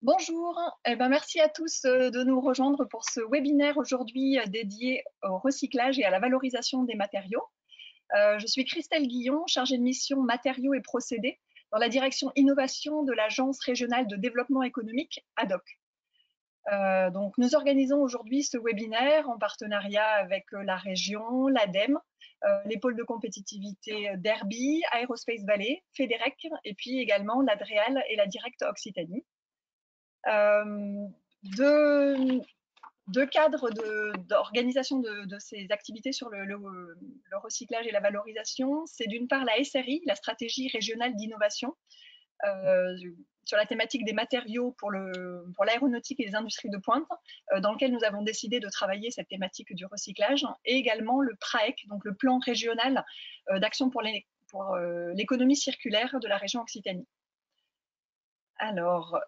Bonjour, merci à tous de nous rejoindre pour ce webinaire aujourd'hui dédié au recyclage et à la valorisation des matériaux. Je suis Christelle Guillon, chargée de mission matériaux et procédés dans la direction innovation de l'Agence régionale de développement économique ADOC. Donc, nous organisons aujourd'hui ce webinaire en partenariat avec la région, l'ADEME, les pôles de compétitivité d'Herbie, Aerospace Valley, FEDEREC et puis également l'ADREAL et la Direct Occitanie. Deux cadres d'organisation de ces activités sur le recyclage et la valorisation. C'est d'une part la SRI, la stratégie régionale d'innovation, sur la thématique des matériaux pour l'aéronautique et les industries de pointe, dans lequel nous avons décidé de travailler cette thématique du recyclage, et également le PRAEC, donc le plan régional d'action pour l'économie circulaire de la région Occitanie. Alors,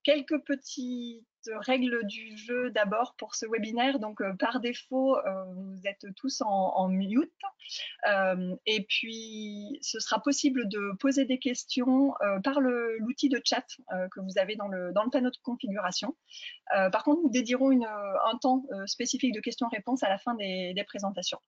quelques petites règles du jeu d'abord pour ce webinaire. Donc, par défaut, vous êtes tous en mute. Et puis, ce sera possible de poser des questions par l'outil de chat que vous avez dans le panneau de configuration. Par contre, nous dédierons un temps spécifique de questions-réponses à la fin des présentations.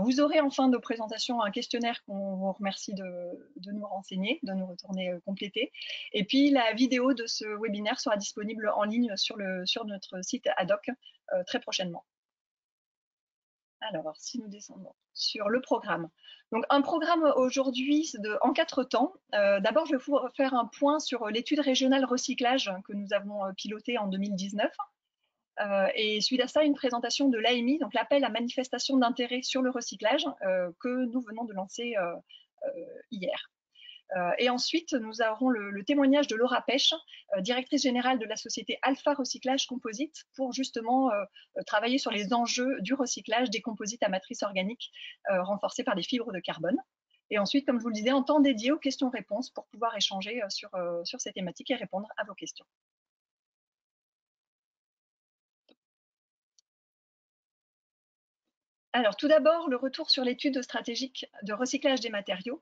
Vous aurez en fin de présentation un questionnaire qu'on vous remercie de nous renseigner, de nous retourner compléter. Et puis la vidéo de ce webinaire sera disponible en ligne sur notre site ADOC très prochainement. Alors, si nous descendons sur le programme. Donc, un programme aujourd'hui en 4 temps. D'abord, je vais vous faire un point sur l'étude régionale recyclage que nous avons pilotée en 2019. Et suite à ça, une présentation de l'AMI, donc l'appel à manifestation d'intérêt sur le recyclage, que nous venons de lancer hier. Et ensuite, nous aurons le témoignage de Laura Pêche, directrice générale de la société Alpha Recyclage Composite, pour justement travailler sur les enjeux du recyclage des composites à matrice organique renforcés par des fibres de carbone. Et ensuite, comme je vous le disais, un temps dédié aux questions-réponses pour pouvoir échanger sur ces thématiques et répondre à vos questions. Alors, tout d'abord, le retour sur l'étude stratégique de recyclage des matériaux.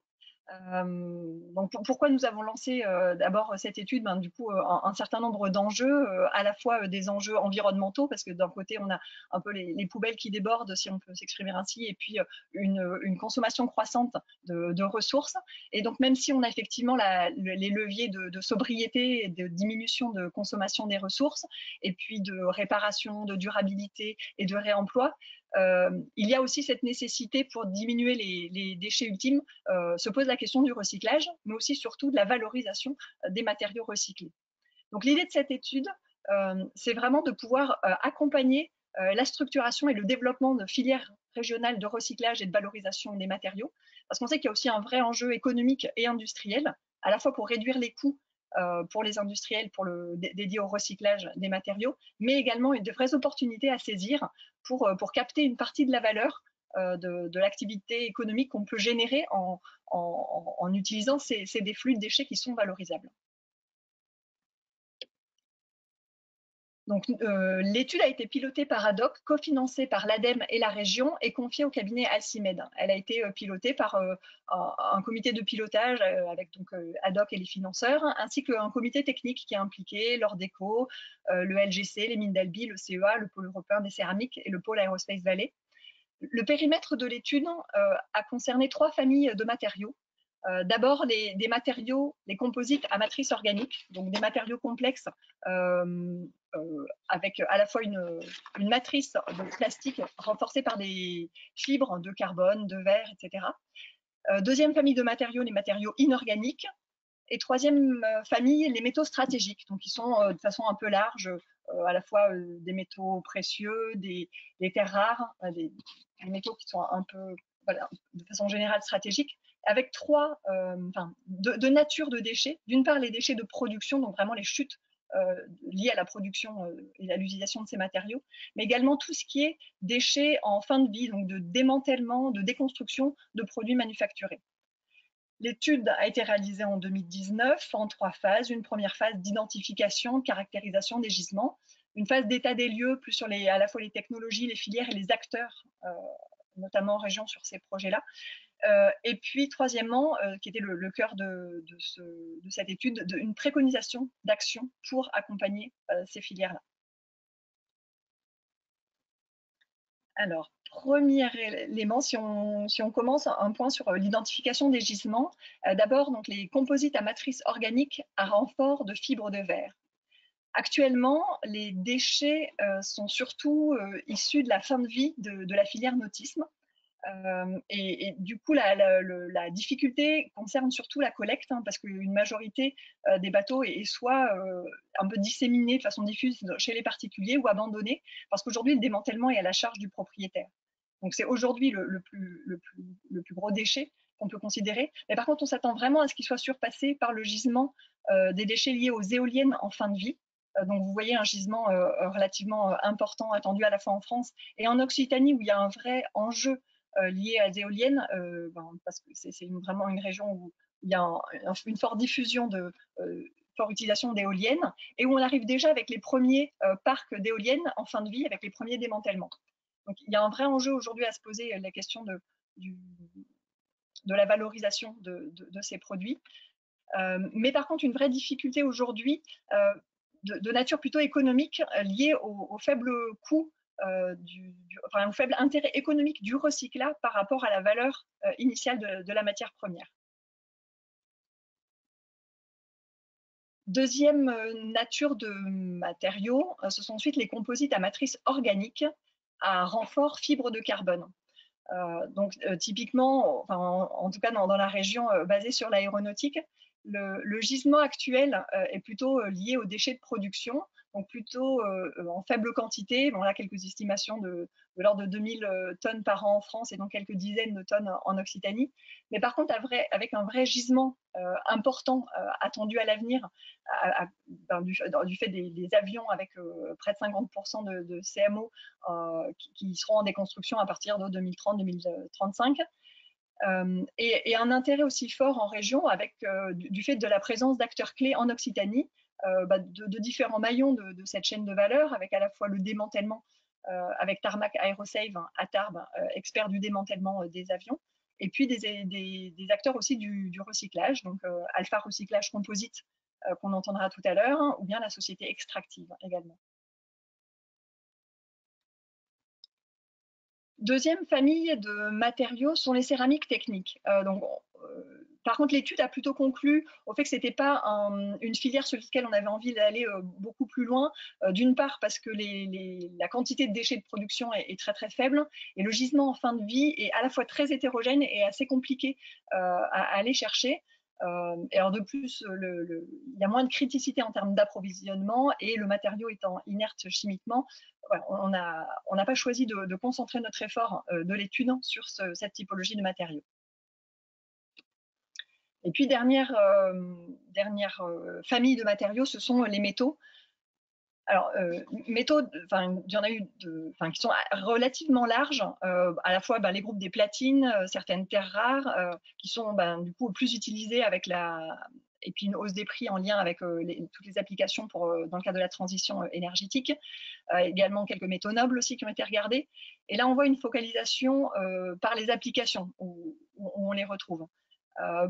Donc, pourquoi nous avons lancé d'abord cette étude? Du coup, un certain nombre d'enjeux, à la fois des enjeux environnementaux, parce que d'un côté, on a un peu les poubelles qui débordent, si on peut s'exprimer ainsi, et puis une consommation croissante de ressources. Et donc, même si on a effectivement les leviers de sobriété et de diminution de consommation des ressources, et puis de réparation, de durabilité et de réemploi, il y a aussi cette nécessité pour diminuer les déchets ultimes, se pose la question du recyclage, mais aussi surtout de la valorisation des matériaux recyclés. Donc l'idée de cette étude, c'est vraiment de pouvoir accompagner la structuration et le développement de filières régionales de recyclage et de valorisation des matériaux, parce qu'on sait qu'il y a aussi un vrai enjeu économique et industriel, à la fois pour réduire les coûts pour les industriels dédiés au recyclage des matériaux, mais également de vraies opportunités à saisir pour capter une partie de la valeur de l'activité économique qu'on peut générer en utilisant ces flux de déchets qui sont valorisables. Donc, l'étude a été pilotée par ADOC, cofinancée par l'ADEME et la région et confiée au cabinet Alcimed. Elle a été pilotée par un comité de pilotage avec donc ADOC et les financeurs, ainsi qu'un comité technique qui est impliqué, l'Ordeco, le LGC, les mines d'Albi, le CEA, le pôle européen des céramiques et le pôle Aerospace Valley. Le périmètre de l'étude a concerné 3 familles de matériaux. D'abord, des matériaux, les composites à matrice organique, donc des matériaux complexes avec à la fois une matrice de plastique renforcée par des fibres de carbone, de verre, etc. Deuxième famille de matériaux, les matériaux inorganiques. Et troisième famille, les métaux stratégiques, donc qui sont de façon un peu large, à la fois des métaux précieux, des terres rares, des métaux qui sont un peu, voilà, de façon générale stratégiques, avec deux natures de déchets. D'une part, les déchets de production, donc vraiment les chutes liées à la production et à l'utilisation de ces matériaux, mais également tout ce qui est déchets en fin de vie, donc de démantèlement, de déconstruction de produits manufacturés. L'étude a été réalisée en 2019 en 3 phases. Une première phase d'identification, de caractérisation des gisements, une phase d'état des lieux, plus sur à la fois les technologies, les filières et les acteurs, notamment en région sur ces projets-là, Et puis, troisièmement, qui était le cœur de cette étude, une préconisation d'action pour accompagner ces filières-là. Alors, premier élément, si on commence, un point sur l'identification des gisements. D'abord, donc, les composites à matrice organique à renfort de fibres de verre. Actuellement, les déchets sont surtout issus de la fin de vie de la filière nautisme. Et du coup, la difficulté concerne surtout la collecte, hein, parce qu'une majorité des bateaux est soit un peu disséminée de façon diffuse chez les particuliers ou abandonnée, parce qu'aujourd'hui, le démantèlement est à la charge du propriétaire. Donc c'est aujourd'hui le plus gros déchet qu'on peut considérer. Mais par contre, on s'attend vraiment à ce qu'il soit surpassé par le gisement des déchets liés aux éoliennes en fin de vie. Donc vous voyez un gisement relativement important attendu à la fois en France et en Occitanie, où il y a un vrai enjeu lié à des éoliennes, parce que c'est vraiment une région où il y a une forte diffusion forte utilisation d'éoliennes, et où on arrive déjà avec les premiers parcs d'éoliennes en fin de vie, avec les premiers démantèlements. Donc il y a un vrai enjeu aujourd'hui à se poser la question de la valorisation de ces produits. Mais par contre, une vraie difficulté aujourd'hui de nature plutôt économique liée au faible coût au faible intérêt économique du recyclage par rapport à la valeur initiale de la matière première. Deuxième nature de matériaux, ce sont ensuite les composites à matrice organique à renfort fibre de carbone. Donc typiquement, enfin, en tout cas dans la région basée sur l'aéronautique, le gisement actuel est plutôt lié aux déchets de production, donc plutôt en faible quantité. Bon, là, quelques estimations de l'ordre de 2000 tonnes par an en France et donc quelques dizaines de tonnes en Occitanie. Mais par contre, avec un vrai gisement important attendu à l'avenir, du fait des avions avec près de 50% de CMO qui seront en déconstruction à partir de 2030-2035. Et un intérêt aussi fort en région avec du fait de la présence d'acteurs clés en Occitanie, de différents maillons de cette chaîne de valeur, avec à la fois le démantèlement avec Tarmac Aerosave à Tarbes, expert du démantèlement des avions, et puis des acteurs aussi du recyclage, donc Alpha Recyclage Composite qu'on entendra tout à l'heure, hein, ou bien la société Extractive également. Deuxième famille de matériaux sont les céramiques techniques. Par contre, l'étude a plutôt conclu au fait que ce n'était pas une filière sur laquelle on avait envie d'aller beaucoup plus loin. D'une part, parce que la quantité de déchets de production est très très faible, et le gisement en fin de vie est à la fois très hétérogène et assez compliqué à aller chercher. Et alors de plus, il y a moins de criticité en termes d'approvisionnement, et le matériau étant inerte chimiquement, voilà, on n'a pas choisi de concentrer notre effort de l'étude sur cette typologie de matériaux. Et puis dernière famille de matériaux, ce sont les métaux. Alors, métaux, il y en a eu qui sont relativement larges, à la fois les groupes des platines, certaines terres rares, qui sont du coup plus utilisées avec et puis une hausse des prix en lien avec toutes les applications dans le cadre de la transition énergétique. Également quelques métaux nobles aussi qui ont été regardés. Et là, on voit une focalisation par les applications où on les retrouve.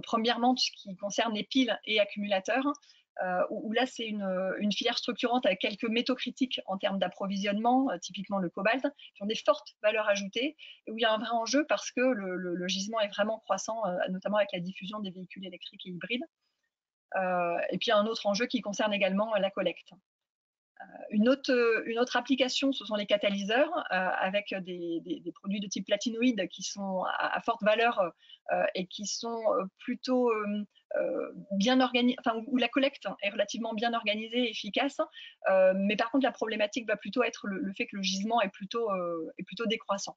Premièrement, tout ce qui concerne les piles et accumulateurs, où là, c'est une filière structurante avec quelques métaux critiques en termes d'approvisionnement, typiquement le cobalt, qui ont des fortes valeurs ajoutées, et où il y a un vrai enjeu parce que le gisement est vraiment croissant, notamment avec la diffusion des véhicules électriques et hybrides. Et puis, un autre enjeu qui concerne également la collecte. Une autre application, ce sont les catalyseurs, avec des produits de type platinoïde qui sont à forte valeur et qui sont plutôt bien organisés, où la collecte est relativement bien organisée et efficace. Mais par contre, la problématique va plutôt être le fait que le gisement est plutôt décroissant.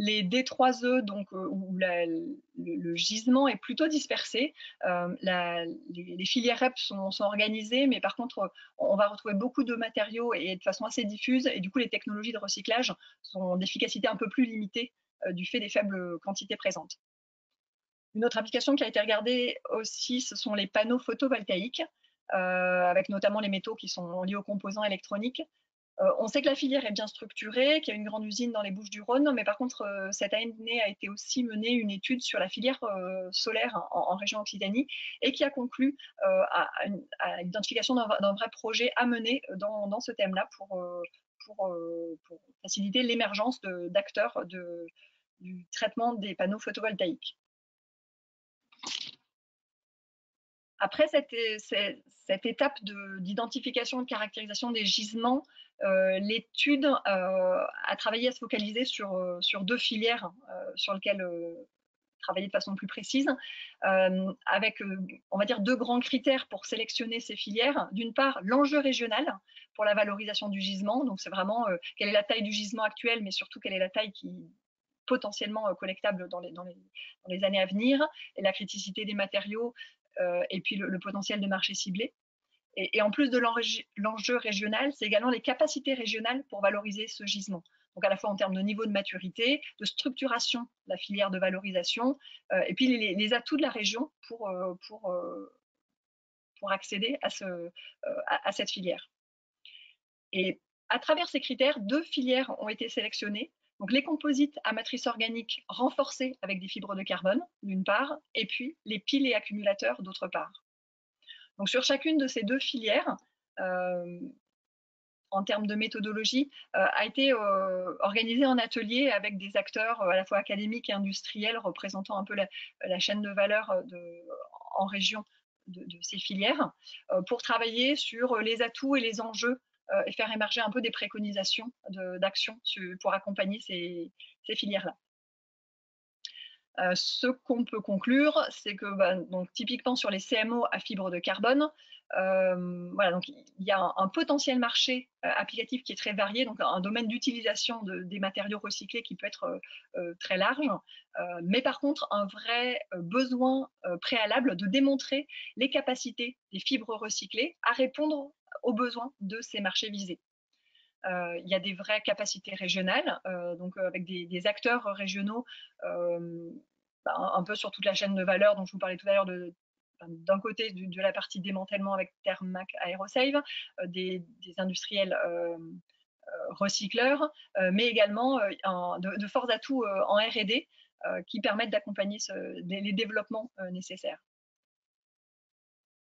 Les D3E, donc, où le gisement est plutôt dispersé. Les filières REP sont organisées, mais par contre, on va retrouver beaucoup de matériaux et de façon assez diffuse, et du coup, les technologies de recyclage sont d'efficacité un peu plus limitée du fait des faibles quantités présentes. Une autre application qui a été regardée aussi, ce sont les panneaux photovoltaïques, avec notamment les métaux qui sont liés aux composants électroniques. On sait que la filière est bien structurée, qu'il y a une grande usine dans les Bouches-du-Rhône, mais par contre, cette année a été aussi menée une étude sur la filière solaire en région Occitanie et qui a conclu à l'identification d'un vrai projet à mener dans ce thème-là pour faciliter l'émergence d'acteurs du traitement des panneaux photovoltaïques. Après cette étape d'identification et de caractérisation des gisements, l'étude a travaillé à se focaliser sur 2 filières sur lesquelles travailler de façon plus précise, avec, on va dire, 2 grands critères pour sélectionner ces filières. D'une part, l'enjeu régional pour la valorisation du gisement. Donc, c'est vraiment quelle est la taille du gisement actuel, mais surtout quelle est la taille qui potentiellement collectable dans les années à venir, et la criticité des matériaux, et puis le potentiel de marché ciblé. Et en plus de l'enjeu régional, c'est également les capacités régionales pour valoriser ce gisement. Donc à la fois en termes de niveau de maturité, de structuration de la filière de valorisation, et puis les atouts de la région pour accéder à cette filière. Et à travers ces critères, 2 filières ont été sélectionnées. Donc les composites à matrice organique renforcée avec des fibres de carbone, d'une part, et puis les piles et accumulateurs, d'autre part. Donc sur chacune de ces 2 filières, en termes de méthodologie, a été organisé un atelier avec des acteurs à la fois académiques et industriels représentant un peu la chaîne de valeur en région de ces filières, pour travailler sur les atouts et les enjeux et faire émerger un peu des préconisations d'action pour accompagner ces filières-là. Ce qu'on peut conclure, c'est que donc, typiquement sur les CMO à fibre de carbone, voilà, donc il y a un potentiel marché applicatif qui est très varié, donc un domaine d'utilisation des matériaux recyclés qui peut être très large, mais par contre un vrai besoin préalable de démontrer les capacités des fibres recyclées à répondre aux besoins de ces marchés visés. Il y a des vraies capacités régionales, donc avec des acteurs régionaux un peu sur toute la chaîne de valeur dont je vous parlais tout à l'heure, d'un côté de la partie démantèlement avec Thermac Aerosave, des industriels recycleurs, mais également de forts atouts en R&D qui permettent d'accompagner les développements nécessaires.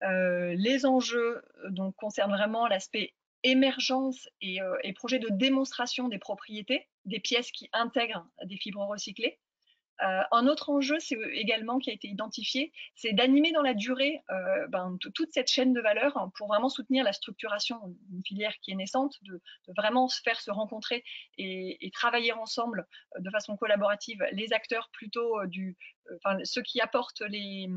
Les enjeux donc, concernent vraiment l'aspect émergence et projet de démonstration des propriétés des pièces qui intègrent des fibres recyclées. Un autre enjeu également qui a été identifié, c'est d'animer dans la durée toute cette chaîne de valeur pour vraiment soutenir la structuration d'une filière qui est naissante, de vraiment se faire se rencontrer et travailler ensemble de façon collaborative les acteurs plutôt ceux qui apportent les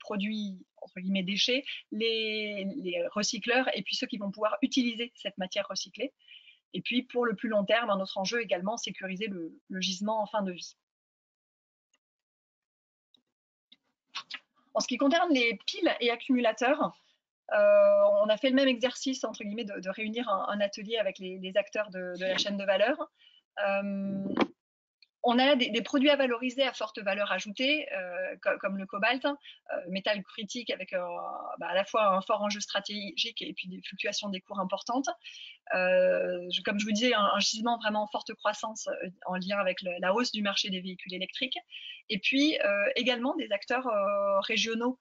produits entre guillemets déchets, les recycleurs et puis ceux qui vont pouvoir utiliser cette matière recyclée. Et puis pour le plus long terme, un autre enjeu également, sécuriser le gisement en fin de vie. En ce qui concerne les piles et accumulateurs, on a fait le même exercice entre guillemets de réunir un atelier avec les acteurs de la chaîne de valeur. On a des produits à valoriser à forte valeur ajoutée, comme le cobalt, métal critique avec à la fois un fort enjeu stratégique et puis des fluctuations des cours importantes. Comme je vous disais, un gisement vraiment en forte croissance en lien avec la hausse du marché des véhicules électriques. Et puis également des acteurs régionaux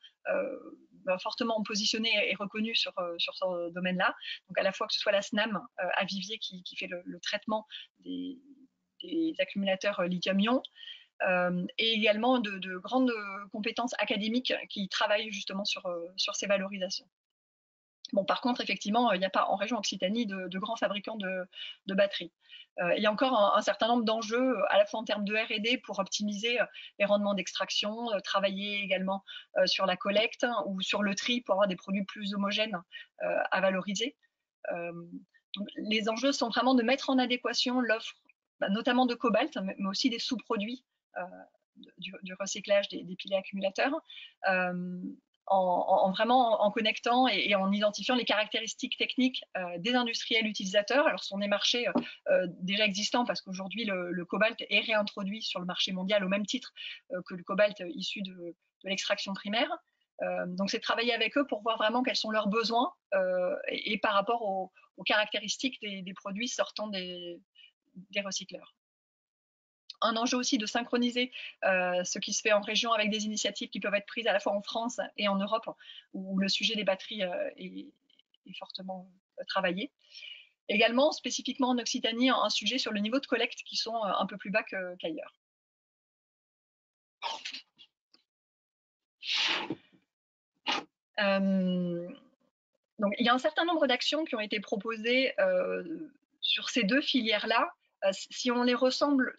fortement positionnés et reconnus sur ce domaine-là. Donc à la fois que ce soit la SNAM à Viviers qui fait le traitement des accumulateurs lithium-ion, et également de grandes compétences académiques qui travaillent justement sur ces valorisations. Bon, par contre, effectivement, il n'y a pas en région Occitanie de grands fabricants de batteries. Il y a encore un certain nombre d'enjeux, à la fois en termes de R&D pour optimiser les rendements d'extraction, travailler également sur la collecte ou sur le tri pour avoir des produits plus homogènes à valoriser. Donc, les enjeux sont vraiment de mettre en adéquation l'offre, notamment de cobalt, mais aussi des sous-produits du recyclage des pilets accumulateurs, vraiment en connectant et en identifiant les caractéristiques techniques des industriels utilisateurs. Alors, ce sont des marchés déjà existants parce qu'aujourd'hui, le cobalt est réintroduit sur le marché mondial au même titre que le cobalt issu de l'extraction primaire. Donc, c'est travailler avec eux pour voir vraiment quels sont leurs besoins et par rapport aux caractéristiques des produits sortant des recycleurs. Un enjeu aussi de synchroniser ce qui se fait en région avec des initiatives qui peuvent être prises à la fois en France et en Europe, où le sujet des batteries est fortement travaillé. Également, spécifiquement en Occitanie, un sujet sur le niveau de collecte qui sont un peu plus bas qu'ailleurs. Donc, il y a un certain nombre d'actions qui ont été proposées sur ces deux filières-là. Si on les rassemble,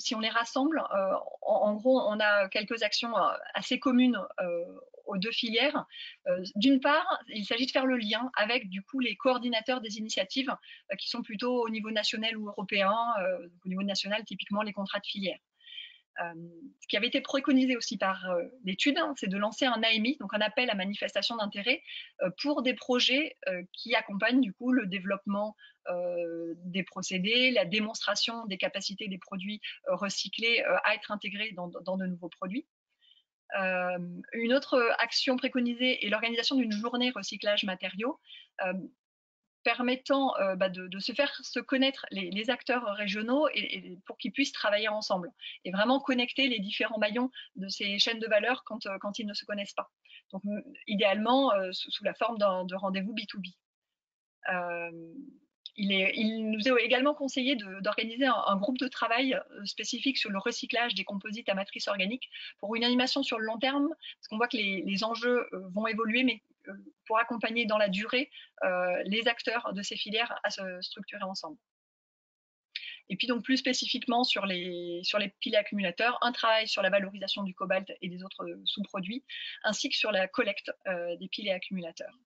en gros, on a quelques actions assez communes aux deux filières. D'une part, il s'agit de faire le lien avec du coup les coordinateurs des initiatives qui sont plutôt au niveau national ou européen. Au niveau national, typiquement les contrats de filière. Ce qui avait été préconisé aussi par l'étude, c'est de lancer un AMI, donc un appel à manifestation d'intérêt, pour des projets qui accompagnent du coup le développement des procédés, la démonstration des capacités des produits recyclés à être intégrés dans de nouveaux produits. Une autre action préconisée est l'organisation d'une journée recyclage matériaux, permettant de se faire se connaître les acteurs régionaux et pour qu'ils puissent travailler ensemble et vraiment connecter les différents maillons de ces chaînes de valeur quand ils ne se connaissent pas. Donc, idéalement, sous la forme de rendez-vous B2B. Il nous est également conseillé d'organiser un groupe de travail spécifique sur le recyclage des composites à matrice organique pour une animation sur le long terme, parce qu'on voit que les enjeux vont évoluer, mais pour accompagner dans la durée les acteurs de ces filières à se structurer ensemble. Et puis donc plus spécifiquement sur les pilets accumulateurs, un travail sur la valorisation du cobalt et des autres sous-produits, ainsi que sur la collecte des pilets accumulateurs.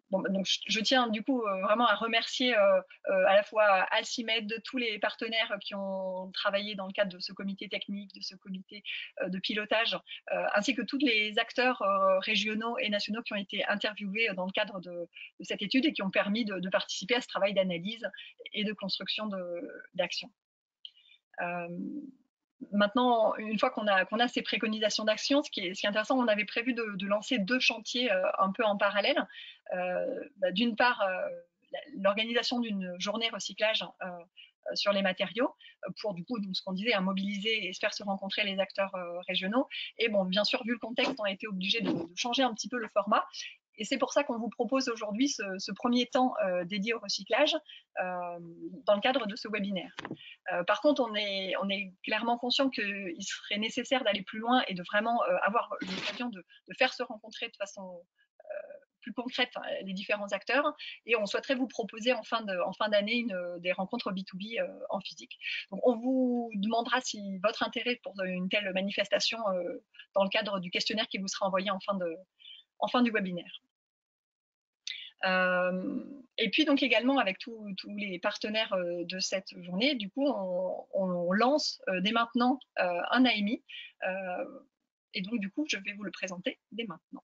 Donc je tiens du coup vraiment à remercier à la fois Alcimed, tous les partenaires qui ont travaillé dans le cadre de ce comité technique, de ce comité de pilotage, ainsi que tous les acteurs régionaux et nationaux qui ont été interviewés dans le cadre de cette étude et qui ont permis de participer à ce travail d'analyse et de construction d'actions. Maintenant, une fois qu'on a ces préconisations d'action, ce qui est intéressant, on avait prévu de lancer deux chantiers un peu en parallèle. D'une part, l'organisation d'une journée recyclage sur les matériaux pour du coup, ce qu'on disait, mobiliser et se faire se rencontrer les acteurs régionaux. Et bon, bien sûr, vu le contexte, on a été obligé de changer un petit peu le format. Et c'est pour ça qu'on vous propose aujourd'hui ce premier temps dédié au recyclage dans le cadre de ce webinaire. Par contre, on est clairement conscient qu'il serait nécessaire d'aller plus loin et de vraiment avoir l'occasion de faire se rencontrer de façon plus concrète les différents acteurs. Et on souhaiterait vous proposer en fin d'année des rencontres B2B en physique. Donc, on vous demandera si votre intérêt pour une telle manifestation dans le cadre du questionnaire qui vous sera envoyé en fin du webinaire. Et puis donc également avec tous les partenaires de cette journée, du coup on lance dès maintenant un AMI et donc du coup je vais vous le présenter dès maintenant.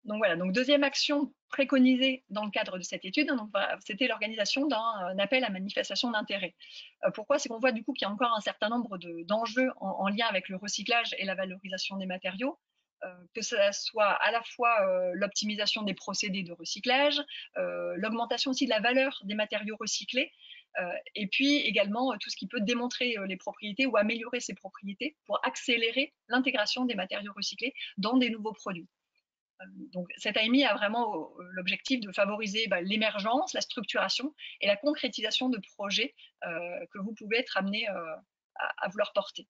Donc voilà, donc deuxième action préconisée dans le cadre de cette étude, c'était l'organisation d'un appel à manifestation d'intérêt. Pourquoi? C'est qu'on voit du coup qu'il y a encore un certain nombre d'enjeux en lien avec le recyclage et la valorisation des matériaux. Que ce soit à la fois l'optimisation des procédés de recyclage, l'augmentation aussi de la valeur des matériaux recyclés, et puis également tout ce qui peut démontrer les propriétés ou améliorer ces propriétés pour accélérer l'intégration des matériaux recyclés dans des nouveaux produits. Donc cet AMI a vraiment l'objectif de favoriser l'émergence, la structuration et la concrétisation de projets que vous pouvez être amené à vouloir porter.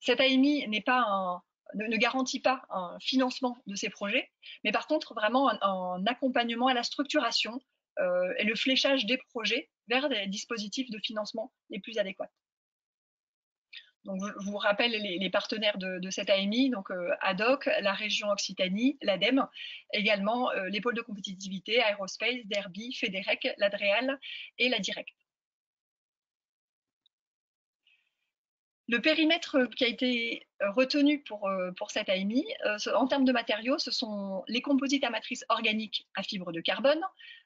Cet AMI ne garantit pas un financement de ces projets, mais par contre vraiment un accompagnement à la structuration et le fléchage des projets vers des dispositifs de financement les plus adéquats. Donc, je vous rappelle les partenaires de cette AMI, donc ADOC, la région Occitanie, l'ADEME, également les pôles de compétitivité, Aerospace, Derby, Federec, l'Adréal et la Direct. Le périmètre qui a été retenu pour cette AMI, en termes de matériaux, ce sont les composites à matrice organique à fibre de carbone,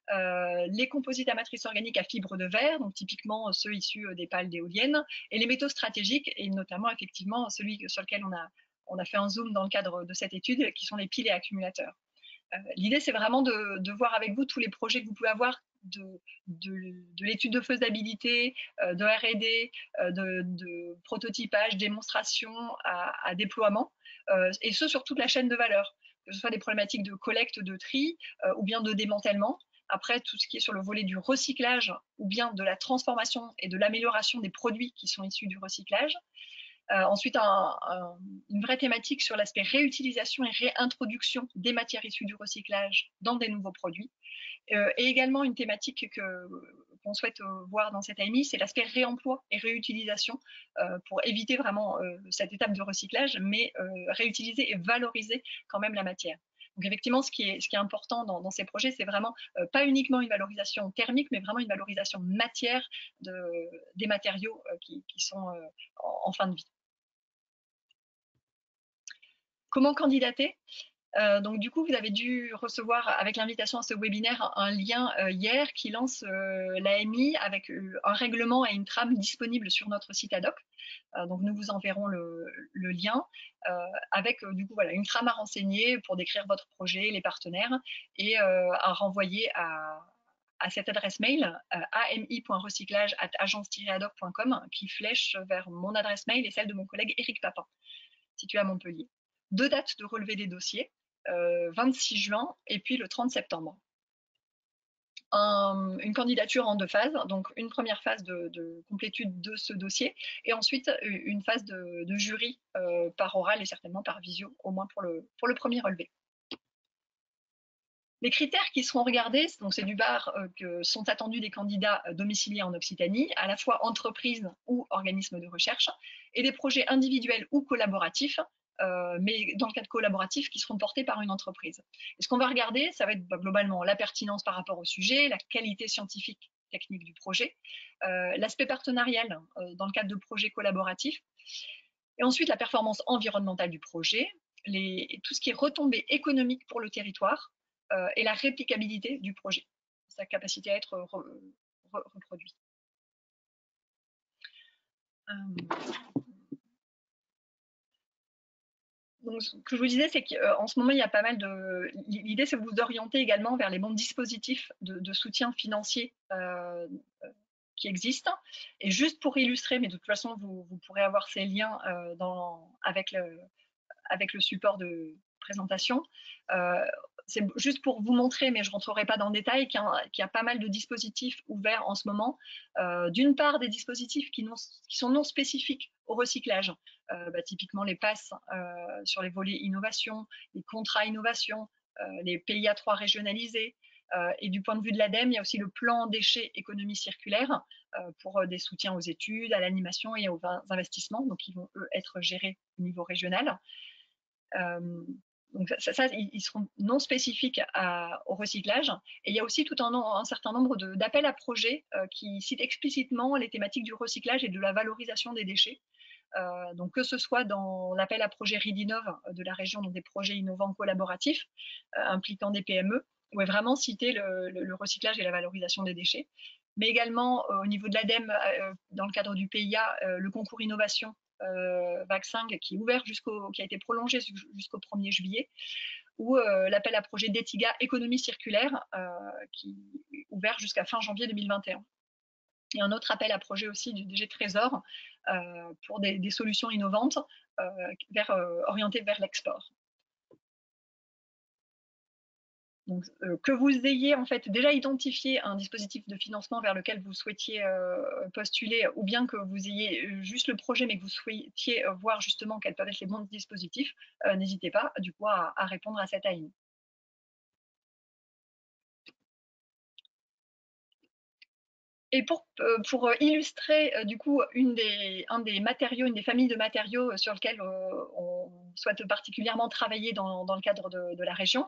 les composites à matrice organique à fibre de verre, donc typiquement ceux issus des pales d'éoliennes, et les métaux stratégiques, et notamment effectivement celui sur lequel on a fait un zoom dans le cadre de cette étude, qui sont les piles et accumulateurs. L'idée, c'est vraiment de voir avec vous tous les projets que vous pouvez avoir de l'étude de faisabilité, de R&D, de prototypage, démonstration à déploiement, et ce sur toute la chaîne de valeur, que ce soit des problématiques de collecte, de tri, ou bien de démantèlement. Après, tout ce qui est sur le volet du recyclage, ou bien de la transformation et de l'amélioration des produits qui sont issus du recyclage. Ensuite, une vraie thématique sur l'aspect réutilisation et réintroduction des matières issues du recyclage dans des nouveaux produits. Et également une thématique qu'on souhaite voir dans cette AMI, c'est l'aspect réemploi et réutilisation pour éviter vraiment cette étape de recyclage, mais réutiliser et valoriser quand même la matière. Donc effectivement, ce qui est important dans ces projets, c'est vraiment pas uniquement une valorisation thermique, mais vraiment une valorisation matière des matériaux qui sont en fin de vie. Comment candidater? Donc du coup, vous avez dû recevoir avec l'invitation à ce webinaire un lien hier qui lance l'AMI avec un règlement et une trame disponible sur notre site ad hoc. Donc nous vous enverrons le lien avec du coup voilà une trame à renseigner pour décrire votre projet, les partenaires et à renvoyer à cette adresse mail ami.recyclage@agence-adhoc.com qui flèche vers mon adresse mail et celle de mon collègue Éric Papin, situé à Montpellier. 2 dates de relevé des dossiers, 26 juin et puis le 30 septembre. Une candidature en 2 phases, donc une première phase de complétude de ce dossier et ensuite une phase de jury par oral et certainement par visio, au moins pour le premier relevé. Les critères qui seront regardés, donc c'est du bar que sont attendus des candidats domiciliés en Occitanie, à la fois entreprises ou organismes de recherche, et des projets individuels ou collaboratifs, mais dans le cadre collaboratif, qui seront portés par une entreprise. Et ce qu'on va regarder, ça va être globalement la pertinence par rapport au sujet, la qualité scientifique, technique du projet, l'aspect partenarial dans le cadre de projets collaboratifs, et ensuite la performance environnementale du projet, tout ce qui est retombées économiques pour le territoire, et la réplicabilité du projet, sa capacité à être reproduit. Donc, ce que je vous disais, c'est qu'en ce moment, il y a pas mal de... L'idée, c'est de vous orienter également vers les bons dispositifs de soutien financier qui existent. Et juste pour illustrer, mais de toute façon, vous pourrez avoir ces liens avec le support de présentation. C'est juste pour vous montrer, mais je ne rentrerai pas dans le détail, qu'il y a pas mal de dispositifs ouverts en ce moment. D'une part, des dispositifs qui sont non spécifiques au recyclage, typiquement les passes sur les volets innovation, les contrats innovation, les PIA3 régionalisés. Et du point de vue de l'ADEME, il y a aussi le plan déchets économie circulaire pour des soutiens aux études, à l'animation et aux investissements, donc qui vont eux être gérés au niveau régional. Donc ça, ils seront non spécifiques au recyclage. Et il y a aussi tout un certain nombre d'appels à projets qui citent explicitement les thématiques du recyclage et de la valorisation des déchets. Donc que ce soit dans l'appel à projet RIDINOV de la région, donc des projets innovants collaboratifs impliquant des PME, où est vraiment cité le recyclage et la valorisation des déchets. Mais également au niveau de l'ADEME, dans le cadre du PIA, le concours innovation vaccin qui est ouvert qui a été prolongé jusqu'au 1er juillet, ou l'appel à projet d'ETIGA économie circulaire qui est ouvert jusqu'à fin janvier 2021. Et un autre appel à projet aussi du DG Trésor pour des solutions innovantes orientées vers l'export. Donc, que vous ayez en fait déjà identifié un dispositif de financement vers lequel vous souhaitiez postuler, ou bien que vous ayez juste le projet mais que vous souhaitiez voir justement quels peuvent être les bons dispositifs, n'hésitez pas du coup à répondre à cette AMI. Et pour illustrer du coup une des familles de matériaux sur lesquels on souhaite particulièrement travailler dans le cadre de la région,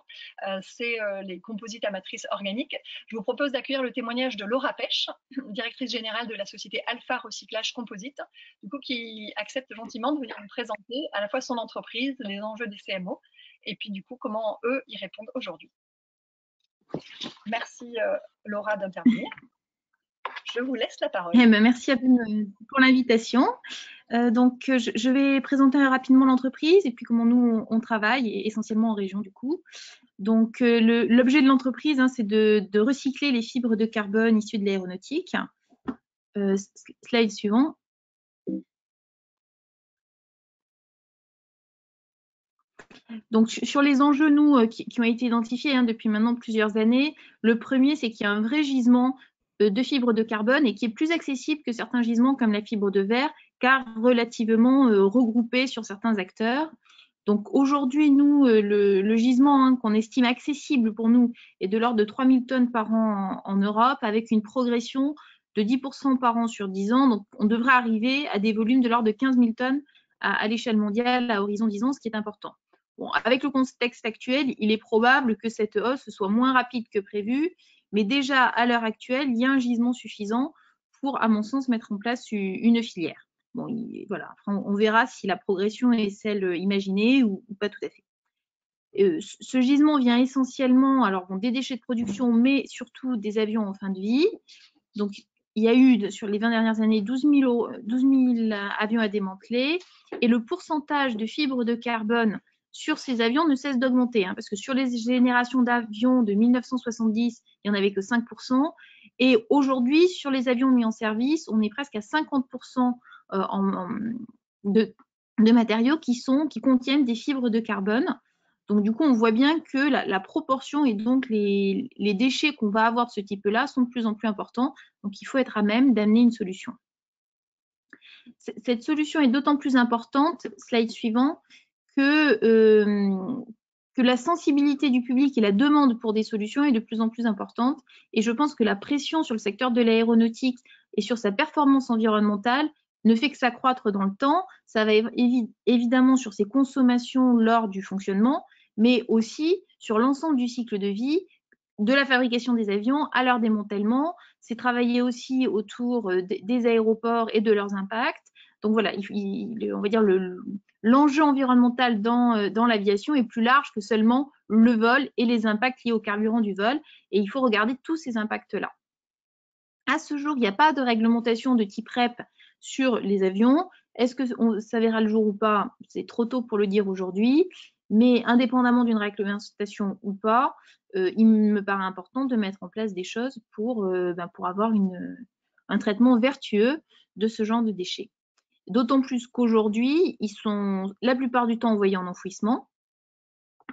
c'est les composites à matrice organique. Je vous propose d'accueillir le témoignage de Laura Pêche, directrice générale de la société Alpha Recyclage Composite, du coup qui accepte gentiment de venir nous présenter à la fois son entreprise, les enjeux des CMO, et puis du coup comment eux y répondent aujourd'hui. Merci Laura d'intervenir. Je vous laisse la parole. Eh ben, merci à vous pour l'invitation. Donc, je vais présenter rapidement l'entreprise et puis comment nous, on travaille, essentiellement en région du coup. Donc, l'objet de l'entreprise, hein, c'est de recycler les fibres de carbone issues de l'aéronautique. Slide suivant. Donc, sur les enjeux, nous, qui ont été identifiés depuis maintenant plusieurs années, le premier, c'est qu'il y a un vrai gisement de fibres de carbone et qui est plus accessible que certains gisements comme la fibre de verre, car relativement regroupé sur certains acteurs. Donc aujourd'hui, nous, le gisement qu'on estime accessible pour nous est de l'ordre de 3000 tonnes par an en Europe, avec une progression de 10% par an sur 10 ans. Donc on devrait arriver à des volumes de l'ordre de 15 000 tonnes à l'échelle mondiale à horizon 10 ans, ce qui est important. Bon, avec le contexte actuel, il est probable que cette hausse soit moins rapide que prévu, mais déjà à l'heure actuelle, il y a un gisement suffisant pour, à mon sens, mettre en place une filière. Bon, voilà. Après, on verra si la progression est celle imaginée ou pas tout à fait. Ce gisement vient essentiellement alors, des déchets de production, mais surtout des avions en fin de vie. Donc, il y a eu, sur les 20 dernières années, 12 000 avions à démanteler. Et le pourcentage de fibres de carbone sur ces avions ne cesse d'augmenter, parce que sur les générations d'avions de 1970, il n'y en avait que 5%. Et aujourd'hui, sur les avions mis en service, on est presque à 50% de matériaux qui contiennent des fibres de carbone. Donc, du coup, on voit bien que la proportion et donc les déchets qu'on va avoir de ce type-là sont de plus en plus importants. Donc, il faut être à même d'amener une solution. Cette solution est d'autant plus importante, slide suivant, que la sensibilité du public et la demande pour des solutions est de plus en plus importante. Et je pense que la pression sur le secteur de l'aéronautique et sur sa performance environnementale ne fait que s'accroître dans le temps. Ça va évidemment sur ses consommations lors du fonctionnement, mais aussi sur l'ensemble du cycle de vie, de la fabrication des avions à leur démantèlement. C'est travailler aussi autour des aéroports et de leurs impacts. Donc voilà, on va dire l'enjeu environnemental dans l'aviation est plus large que seulement le vol et les impacts liés au carburant du vol. Et il faut regarder tous ces impacts-là. À ce jour, il n'y a pas de réglementation de type REP sur les avions. Est-ce que ça verra le jour ou pas? C'est trop tôt pour le dire aujourd'hui. Mais indépendamment d'une réglementation ou pas, il me paraît important de mettre en place des choses pour avoir un traitement vertueux de ce genre de déchets. D'autant plus qu'aujourd'hui, ils sont la plupart du temps envoyés en enfouissement,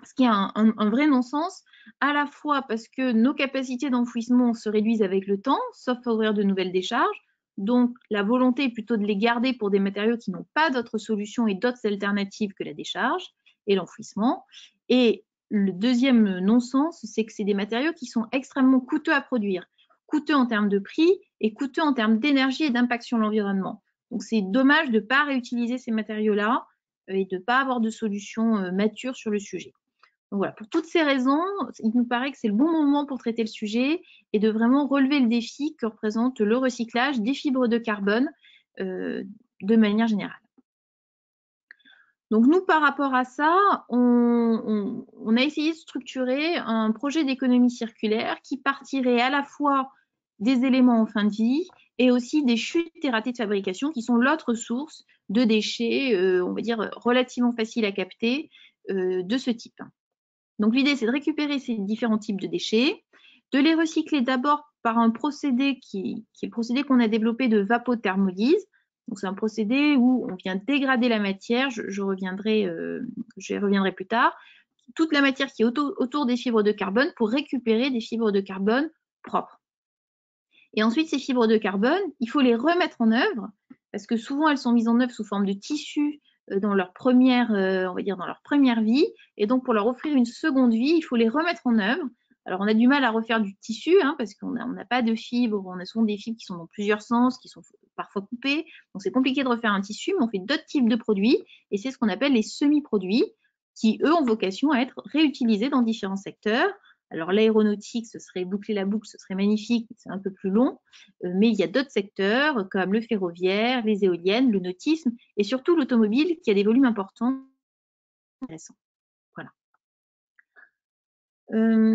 ce qui est un vrai non-sens, à la fois parce que nos capacités d'enfouissement se réduisent avec le temps, sauf à ouvrir de nouvelles décharges. Donc, la volonté est plutôt de les garder pour des matériaux qui n'ont pas d'autres solutions et d'autres alternatives que la décharge et l'enfouissement. Et le deuxième non-sens, c'est que c'est des matériaux qui sont extrêmement coûteux à produire, coûteux en termes de prix et coûteux en termes d'énergie et d'impact sur l'environnement. Donc, c'est dommage de ne pas réutiliser ces matériaux-là et de ne pas avoir de solution mature sur le sujet. Donc voilà, pour toutes ces raisons, il nous paraît que c'est le bon moment pour traiter le sujet et de vraiment relever le défi que représente le recyclage des fibres de carbone de manière générale. Donc nous, par rapport à ça, on a essayé de structurer un projet d'économie circulaire qui partirait à la fois des éléments en fin de vie et aussi des chutes et ratés de fabrication qui sont l'autre source de déchets, on va dire, relativement faciles à capter de ce type. Donc l'idée, c'est de récupérer ces différents types de déchets, de les recycler d'abord par un procédé qui est le procédé qu'on a développé de vapothermolyse. Donc c'est un procédé où on vient dégrader la matière, j'y reviendrai plus tard, toute la matière qui est autour des fibres de carbone pour récupérer des fibres de carbone propres. Et ensuite, ces fibres de carbone, il faut les remettre en œuvre, parce que souvent elles sont mises en œuvre sous forme de tissus dans leur première vie. Et donc, pour leur offrir une seconde vie, il faut les remettre en œuvre Alors, on a du mal à refaire du tissu, hein, parce qu'on n'a pas de fibres, on a souvent des fibres qui sont dans plusieurs sens, qui sont parfois coupées, donc c'est compliqué de refaire un tissu, mais on fait d'autres types de produits, et c'est ce qu'on appelle les semi-produits, qui, eux, ont vocation à être réutilisés dans différents secteurs. Alors, l'aéronautique, ce serait boucler la boucle, ce serait magnifique, c'est un peu plus long, mais il y a d'autres secteurs, comme le ferroviaire, les éoliennes, le nautisme, et surtout l'automobile, qui a des volumes importants. Intéressant. Voilà.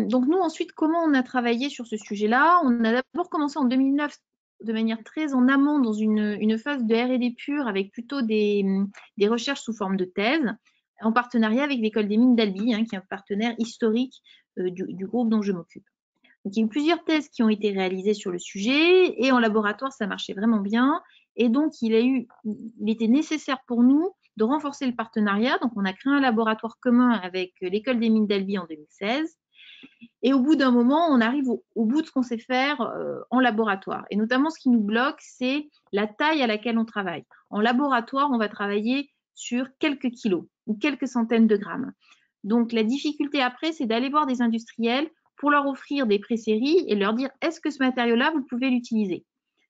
Donc nous, ensuite, comment on a travaillé sur ce sujet-là? On a d'abord commencé en 2009 de manière très en amont dans une phase de R&D pure avec plutôt des recherches sous forme de thèse, en partenariat avec l'école des mines d'Albi, hein, qui est un partenaire historique du groupe dont je m'occupe. Donc il y a eu plusieurs thèses qui ont été réalisées sur le sujet et en laboratoire, ça marchait vraiment bien. Et donc il était nécessaire pour nous de renforcer le partenariat. Donc on a créé un laboratoire commun avec l'école des mines d'Albi en 2016. Et au bout d'un moment, on arrive au bout de ce qu'on sait faire en laboratoire. Et notamment, ce qui nous bloque, c'est la taille à laquelle on travaille. En laboratoire, on va travailler sur quelques kilos ou quelques centaines de grammes. Donc, la difficulté après, c'est d'aller voir des industriels pour leur offrir des pré-séries et leur dire, est-ce que ce matériau-là, vous pouvez l'utiliser?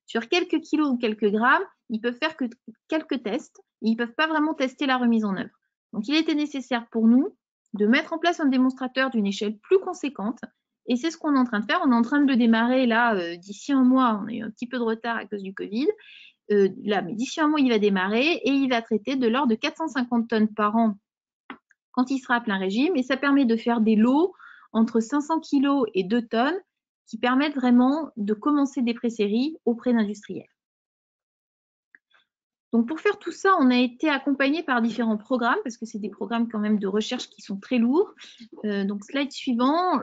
Sur quelques kilos ou quelques grammes, ils peuvent faire que quelques tests. Et ils ne peuvent pas vraiment tester la remise en œuvre. Donc, il était nécessaire pour nous de mettre en place un démonstrateur d'une échelle plus conséquente. Et c'est ce qu'on est en train de faire. On est en train de le démarrer là d'ici un mois. On a eu un petit peu de retard à cause du Covid. Là, mais d'ici un mois, il va démarrer et il va traiter de l'ordre de 450 tonnes par an quand il sera à plein régime. Et ça permet de faire des lots entre 500 kg et 2 tonnes qui permettent vraiment de commencer des pré-séries auprès d'industriels. Donc pour faire tout ça, on a été accompagné par différents programmes, parce que c'est des programmes quand même de recherche qui sont très lourds. Donc slide suivant,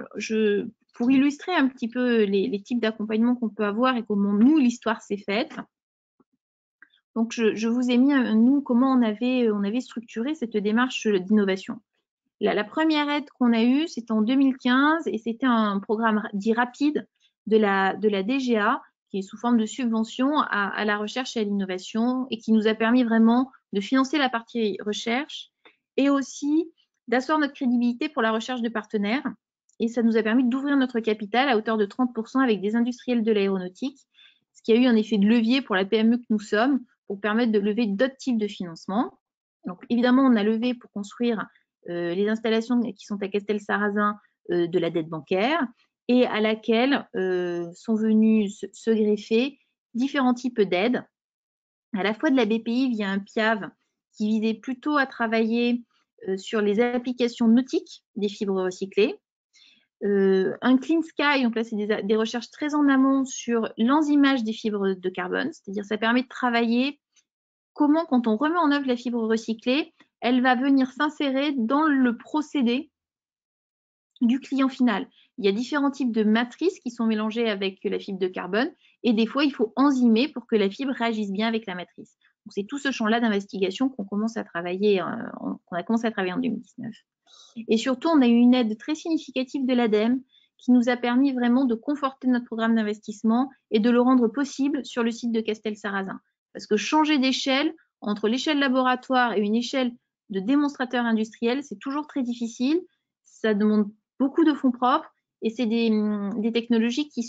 pour illustrer un petit peu les types d'accompagnement qu'on peut avoir et comment nous, l'histoire s'est faite. Donc je vous ai mis, nous, comment on avait structuré cette démarche d'innovation. La première aide qu'on a eue, c'était en 2015 et c'était un programme dit rapide de la DGA, qui est sous forme de subvention à la recherche et à l'innovation et qui nous a permis vraiment de financer la partie recherche et aussi d'asseoir notre crédibilité pour la recherche de partenaires. Et ça nous a permis d'ouvrir notre capital à hauteur de 30% avec des industriels de l'aéronautique, ce qui a eu un effet de levier pour la PME que nous sommes pour permettre de lever d'autres types de financement. Donc évidemment, on a levé pour construire les installations qui sont à Castel-Sarrazin de la dette bancaire et à laquelle sont venus se greffer différents types d'aides, à la fois de la BPI via un PIAV qui visait plutôt à travailler sur les applications nautiques des fibres recyclées, un Clean Sky, donc là c'est des recherches très en amont sur l'enzymage des fibres de carbone, c'est-à-dire ça permet de travailler comment, quand on remet en œuvre la fibre recyclée, elle va venir s'insérer dans le procédé du client final. Il y a différents types de matrices qui sont mélangées avec la fibre de carbone et des fois, il faut enzymer pour que la fibre réagisse bien avec la matrice. Donc, c'est tout ce champ-là d'investigation qu'on a commencé à travailler en 2019. Et surtout, on a eu une aide très significative de l'ADEME qui nous a permis vraiment de conforter notre programme d'investissement et de le rendre possible sur le site de Castel-Sarrazin. Parce que changer d'échelle, entre l'échelle laboratoire et une échelle de démonstrateur industriel, c'est toujours très difficile. Ça demande beaucoup de fonds propres et c'est des technologies qui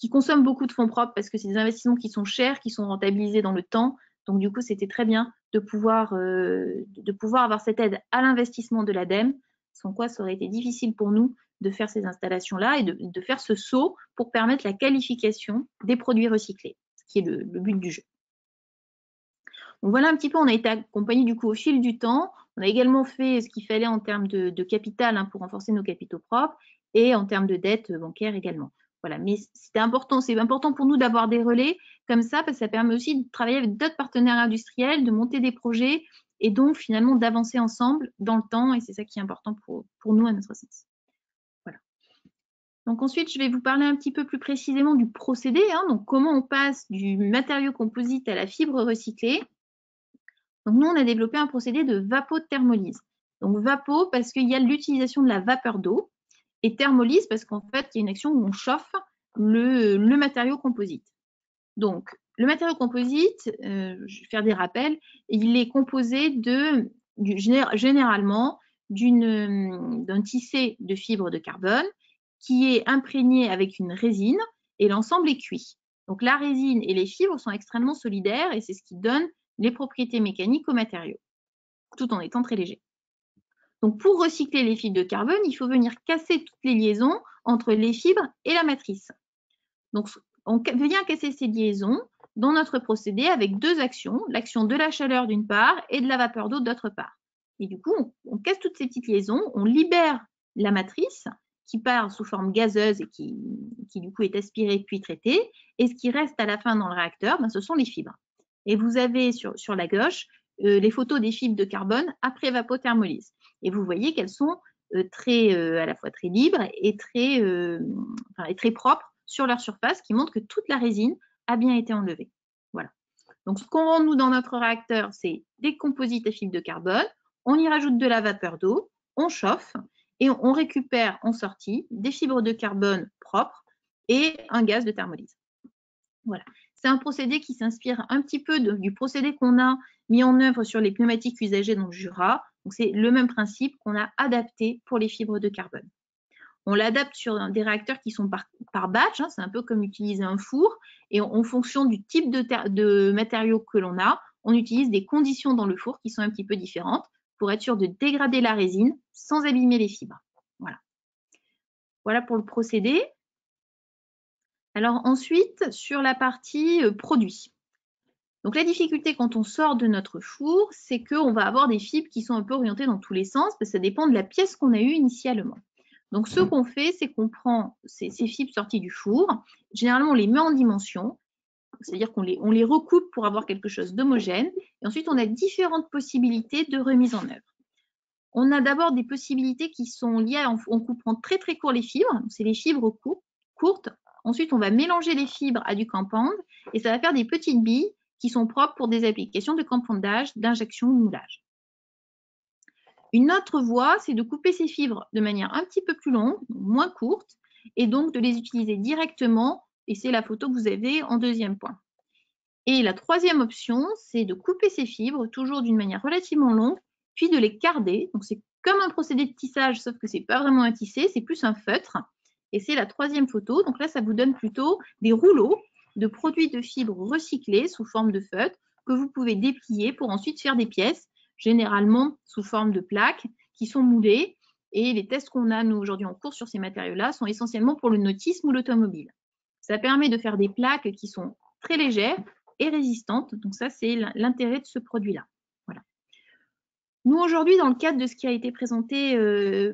consomment beaucoup de fonds propres parce que c'est des investissements qui sont chers, qui sont rentabilisés dans le temps. Donc, du coup, c'était très bien de pouvoir avoir cette aide à l'investissement de l'ADEME, sans quoi ça aurait été difficile pour nous de faire ces installations-là et de faire ce saut pour permettre la qualification des produits recyclés, ce qui est le but du jeu. Donc voilà un petit peu, on a été accompagné du coup au fil du temps. On a également fait ce qu'il fallait en termes de capital pour renforcer nos capitaux propres et en termes de dette bancaire également. Voilà, mais c'est important pour nous d'avoir des relais comme ça parce que ça permet aussi de travailler avec d'autres partenaires industriels, de monter des projets et donc finalement d'avancer ensemble dans le temps et c'est ça qui est important pour nous à notre sens. Voilà. Donc ensuite, je vais vous parler un petit peu plus précisément du procédé, donc comment on passe du matériau composite à la fibre recyclée. Donc nous, on a développé un procédé de vapothermolyse. Donc vapo parce qu'il y a l'utilisation de la vapeur d'eau et thermolyse parce qu'en fait, il y a une action où on chauffe le matériau composite. Donc le matériau composite, je vais faire des rappels, il est composé généralement d'un tissé de fibres de carbone qui est imprégné avec une résine et l'ensemble est cuit. Donc la résine et les fibres sont extrêmement solidaires et c'est ce qui donne les propriétés mécaniques aux matériaux, tout en étant très léger. Donc pour recycler les fibres de carbone, il faut venir casser toutes les liaisons entre les fibres et la matrice. Donc on vient casser ces liaisons dans notre procédé avec deux actions, l'action de la chaleur d'une part et de la vapeur d'eau d'autre part. Et du coup, on casse toutes ces petites liaisons, on libère la matrice qui part sous forme gazeuse et qui du coup est aspirée puis traitée. Et ce qui reste à la fin dans le réacteur, ce sont les fibres. Et vous avez sur la gauche les photos des fibres de carbone après evapothermolyse. Et vous voyez qu'elles sont à la fois très libres et très propres sur leur surface, qui montre que toute la résine a bien été enlevée. Voilà. Donc, ce qu'on rend nous dans notre réacteur, c'est des composites à fibres de carbone. On y rajoute de la vapeur d'eau, on chauffe et on récupère en sortie des fibres de carbone propres et un gaz de thermolyse. Voilà. C'est un procédé qui s'inspire un petit peu du procédé qu'on a mis en œuvre sur les pneumatiques usagées dans le Jura. Donc, c'est le même principe qu'on a adapté pour les fibres de carbone. On l'adapte sur des réacteurs qui sont par batch, c'est un peu comme utiliser un four, et en fonction du type de matériaux que l'on a, on utilise des conditions dans le four qui sont un petit peu différentes pour être sûr de dégrader la résine sans abîmer les fibres. Voilà pour le procédé. Alors ensuite, sur la partie produit. Donc la difficulté quand on sort de notre four, c'est qu'on va avoir des fibres qui sont un peu orientées dans tous les sens, parce que ça dépend de la pièce qu'on a eue initialement. Donc, ce qu'on fait, c'est qu'on prend ces fibres sorties du four. Généralement, on les met en dimension, c'est-à-dire qu'on les recoupe pour avoir quelque chose d'homogène. Et ensuite, on a différentes possibilités de remise en œuvre. On a d'abord des possibilités qui sont liées en coupant très, très court les fibres. C'est les fibres courtes. Ensuite, on va mélanger les fibres à du compound et ça va faire des petites billes qui sont propres pour des applications de compoundage, d'injection ou de moulage. Une autre voie, c'est de couper ces fibres de manière un petit peu plus longue, moins courte, et donc de les utiliser directement, et c'est la photo que vous avez en deuxième point. Et la troisième option, c'est de couper ces fibres, toujours d'une manière relativement longue, puis de les carder. Donc c'est comme un procédé de tissage, sauf que ce n'est pas vraiment un tissé, c'est plus un feutre. Et c'est la troisième photo. Donc là, ça vous donne plutôt des rouleaux de produits de fibres recyclés sous forme de feutre que vous pouvez déplier pour ensuite faire des pièces, généralement sous forme de plaques, qui sont moulées. Et les tests qu'on a, nous, aujourd'hui en cours sur ces matériaux-là, sont essentiellement pour le nautisme ou l'automobile. Ça permet de faire des plaques qui sont très légères et résistantes. Donc ça, c'est l'intérêt de ce produit-là. Voilà. Nous, aujourd'hui, dans le cadre de ce qui a été présenté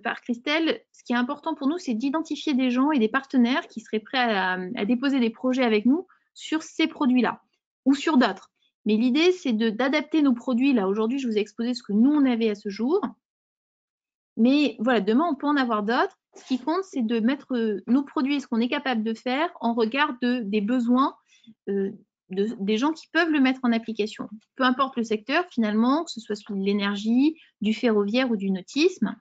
par Christelle, ce qui est important pour nous, c'est d'identifier des gens et des partenaires qui seraient prêts à déposer des projets avec nous sur ces produits-là ou sur d'autres. Mais l'idée, c'est d'adapter nos produits. Là, aujourd'hui, je vous ai exposé ce que nous, on avait à ce jour. Mais voilà, demain, on peut en avoir d'autres. Ce qui compte, c'est de mettre nos produits et ce qu'on est capable de faire en regard des besoins des gens qui peuvent le mettre en application. Peu importe le secteur, finalement, que ce soit sur l'énergie, du ferroviaire ou du nautisme,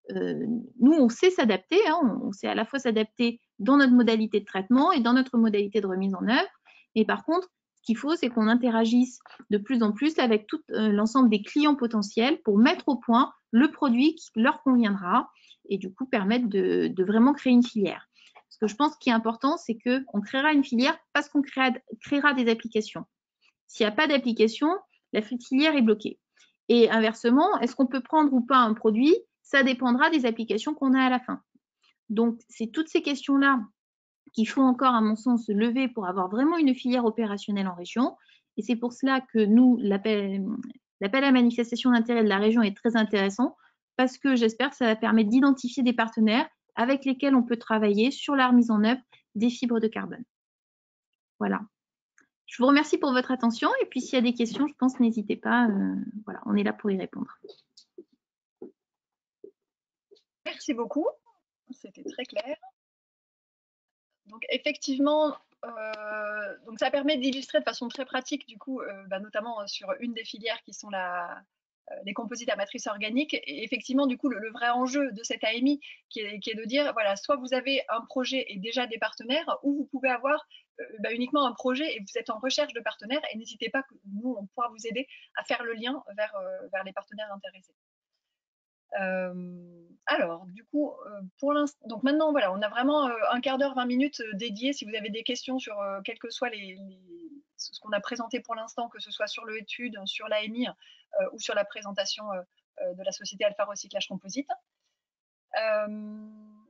nous, on sait s'adapter. On sait à la fois s'adapter dans notre modalité de traitement et dans notre modalité de remise en œuvre. Et par contre, ce qu'il faut, c'est qu'on interagisse de plus en plus avec tout l'ensemble des clients potentiels pour mettre au point le produit qui leur conviendra et du coup permettre de vraiment créer une filière. Ce que je pense qui est important, c'est qu'on créera une filière parce qu'on créera des applications. S'il n'y a pas d'application, la filière est bloquée. Et inversement, est-ce qu'on peut prendre ou pas un produit? Ça dépendra des applications qu'on a à la fin. Donc, c'est toutes ces questions-là qu'il faut encore, à mon sens, se lever pour avoir vraiment une filière opérationnelle en région. Et c'est pour cela que nous, l'appel à manifestation d'intérêt de la région est très intéressant parce que j'espère que ça va permettre d'identifier des partenaires avec lesquels on peut travailler sur la remise en œuvre des fibres de carbone. Voilà. Je vous remercie pour votre attention et puis s'il y a des questions, je pense, n'hésitez pas. Voilà, on est là pour y répondre. Merci beaucoup, c'était très clair. Donc effectivement, donc ça permet d'illustrer de façon très pratique, du coup, notamment sur une des filières qui sont les composites à matrice organique. Et effectivement, du coup, le vrai enjeu de cette AMI, qui est de dire, voilà, soit vous avez un projet et déjà des partenaires, ou vous pouvez avoir uniquement un projet et vous êtes en recherche de partenaires. Et n'hésitez pas, nous, on pourra vous aider à faire le lien vers les partenaires intéressés. Alors, du coup, pour l'instant, donc maintenant, voilà, on a vraiment un quart d'heure, 20 minutes dédiés. Si vous avez des questions sur quel que soit ce qu'on a présenté pour l'instant, que ce soit sur l'étude, sur l'AMI ou sur la présentation de la société Alpha Recyclage Composite.